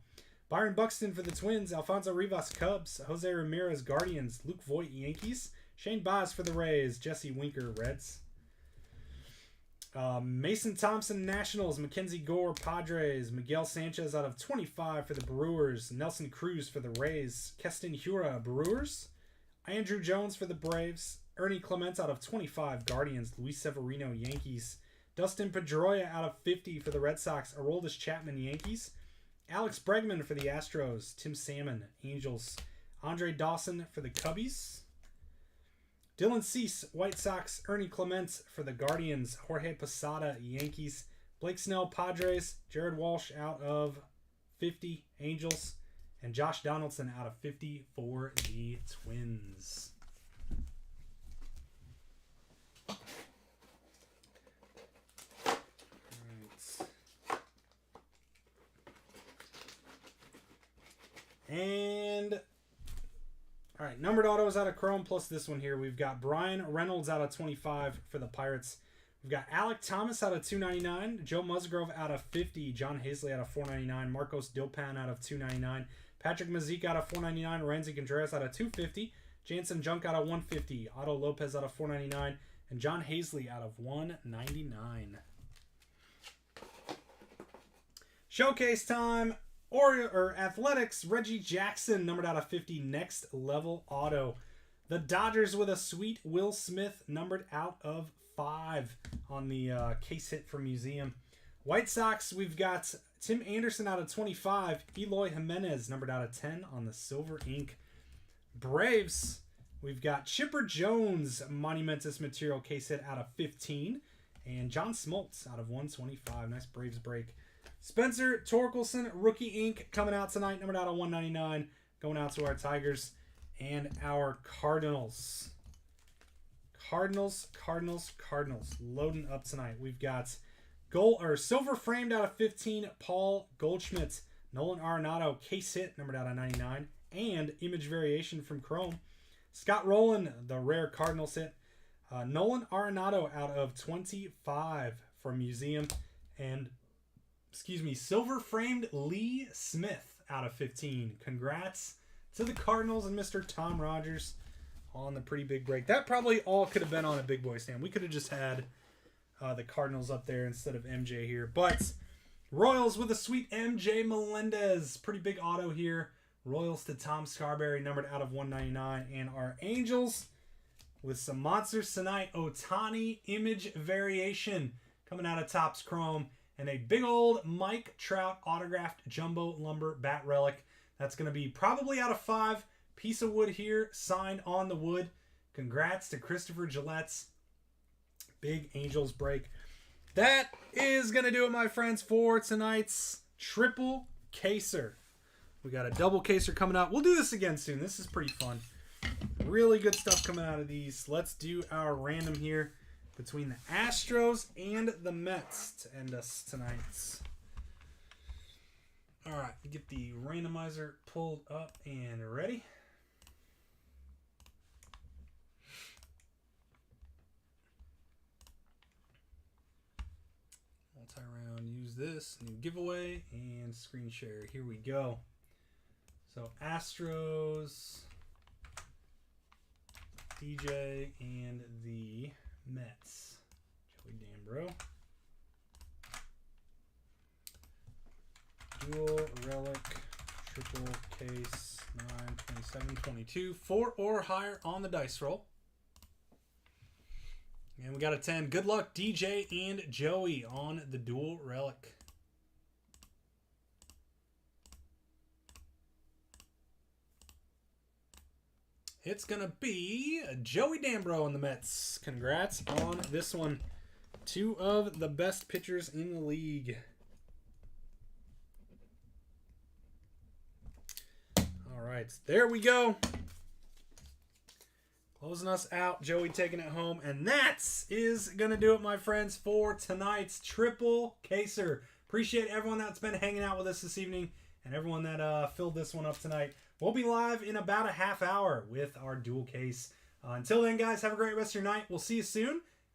Byron Buxton for the Twins. Alfonso Rivas, Cubs. Jose Ramirez, Guardians. Luke Voigt, Yankees. Shane Baz for the Rays. Jesse Winker, Reds. Mason Thompson, Nationals. Mackenzie Gore, Padres. Miguel Sanchez out of 25 for the Brewers. Nelson Cruz for the Rays. Keston Hiura, Brewers. Andrew Jones for the Braves. Ernie Clements out of 25, Guardians. Luis Severino, Yankees. Dustin Pedroia out of 50 for the Red Sox. Aroldis Chapman, Yankees. Alex Bregman for the Astros. Tim Salmon, Angels. Andre Dawson for the Cubbies. Dylan Cease, White Sox. Ernie Clements for the Guardians. Jorge Posada, Yankees. Blake Snell, Padres. Jared Walsh out of 50, Angels. And Josh Donaldson out of 50 for the Twins. And, all right, numbered autos out of Chrome plus this one here. We've got Brian Reynolds out of 25 for the Pirates. We've got Alec Thomas out of 299. Joe Musgrove out of 50. John Hazley out of 499. Marcos Dilpan out of 299. Patrick Mazik out of 499. Renzi Contreras out of 250. Jansen Junk out of 150. Otto Lopez out of 499. And John Hazley out of 199. Showcase time. Or Athletics, Reggie Jackson, numbered out of 50, next level auto. The Dodgers with a sweet Will Smith, numbered out of 5 on the case hit for Museum. White Sox, we've got Tim Anderson out of 25, Eloy Jimenez, numbered out of 10 on the silver ink. Braves, we've got Chipper Jones, monumentous material case hit out of 15, and John Smoltz out of 125. Nice Braves break. Spencer Torkelson, rookie ink, coming out tonight, numbered out of 199, going out to our Tigers and our Cardinals. Cardinals, loading up tonight. We've got silver framed out of 15, Paul Goldschmidt, Nolan Arenado, case hit, numbered out of 99, and image variation from Chrome. Scott Rowland, the rare Cardinals hit. Nolan Arenado out of 25 from Museum, and silver framed Lee Smith out of 15. Congrats to the Cardinals and Mr. Tom Rogers on the pretty big break. That probably all could have been on a big boy stand. We could have just had the Cardinals up there instead of MJ here. But Royals with a sweet MJ Melendez. Pretty big auto here. Royals to Tom Scarberry, numbered out of 199. And our Angels with some monsters tonight. Ohtani image variation coming out of Topps Chrome. And a big old Mike Trout autographed jumbo lumber bat relic. That's going to be probably out of 5. Piece of wood here, signed on the wood. Congrats to Christopher Gillette's big Angels break. That is going to do it, my friends, for tonight's triple caser. We got a double caser coming out. We'll do this again soon. This is pretty fun. Really good stuff coming out of these. Let's do our random here between the Astros and the Mets to end us tonight. All right, get the randomizer pulled up and ready. Multi-round, use this, new giveaway, and screen share. Here we go. So Astros, DJ, and the Mets. Joey Dambro. Dual relic, triple case, 9, 27, 22. 4 or higher on the dice roll. And we got a 10. Good luck, DJ and Joey, on the dual relic. It's going to be Joey Dambro on the Mets. Congrats on this one. 2 of the best pitchers in the league. All right, there we go. Closing us out. Joey taking it home. And that is going to do it, my friends, for tonight's triple caser. Appreciate everyone that's been hanging out with us this evening and everyone that filled this one up tonight. We'll be live in about a half hour with our dual case. Until then, guys, have a great rest of your night. We'll see you soon.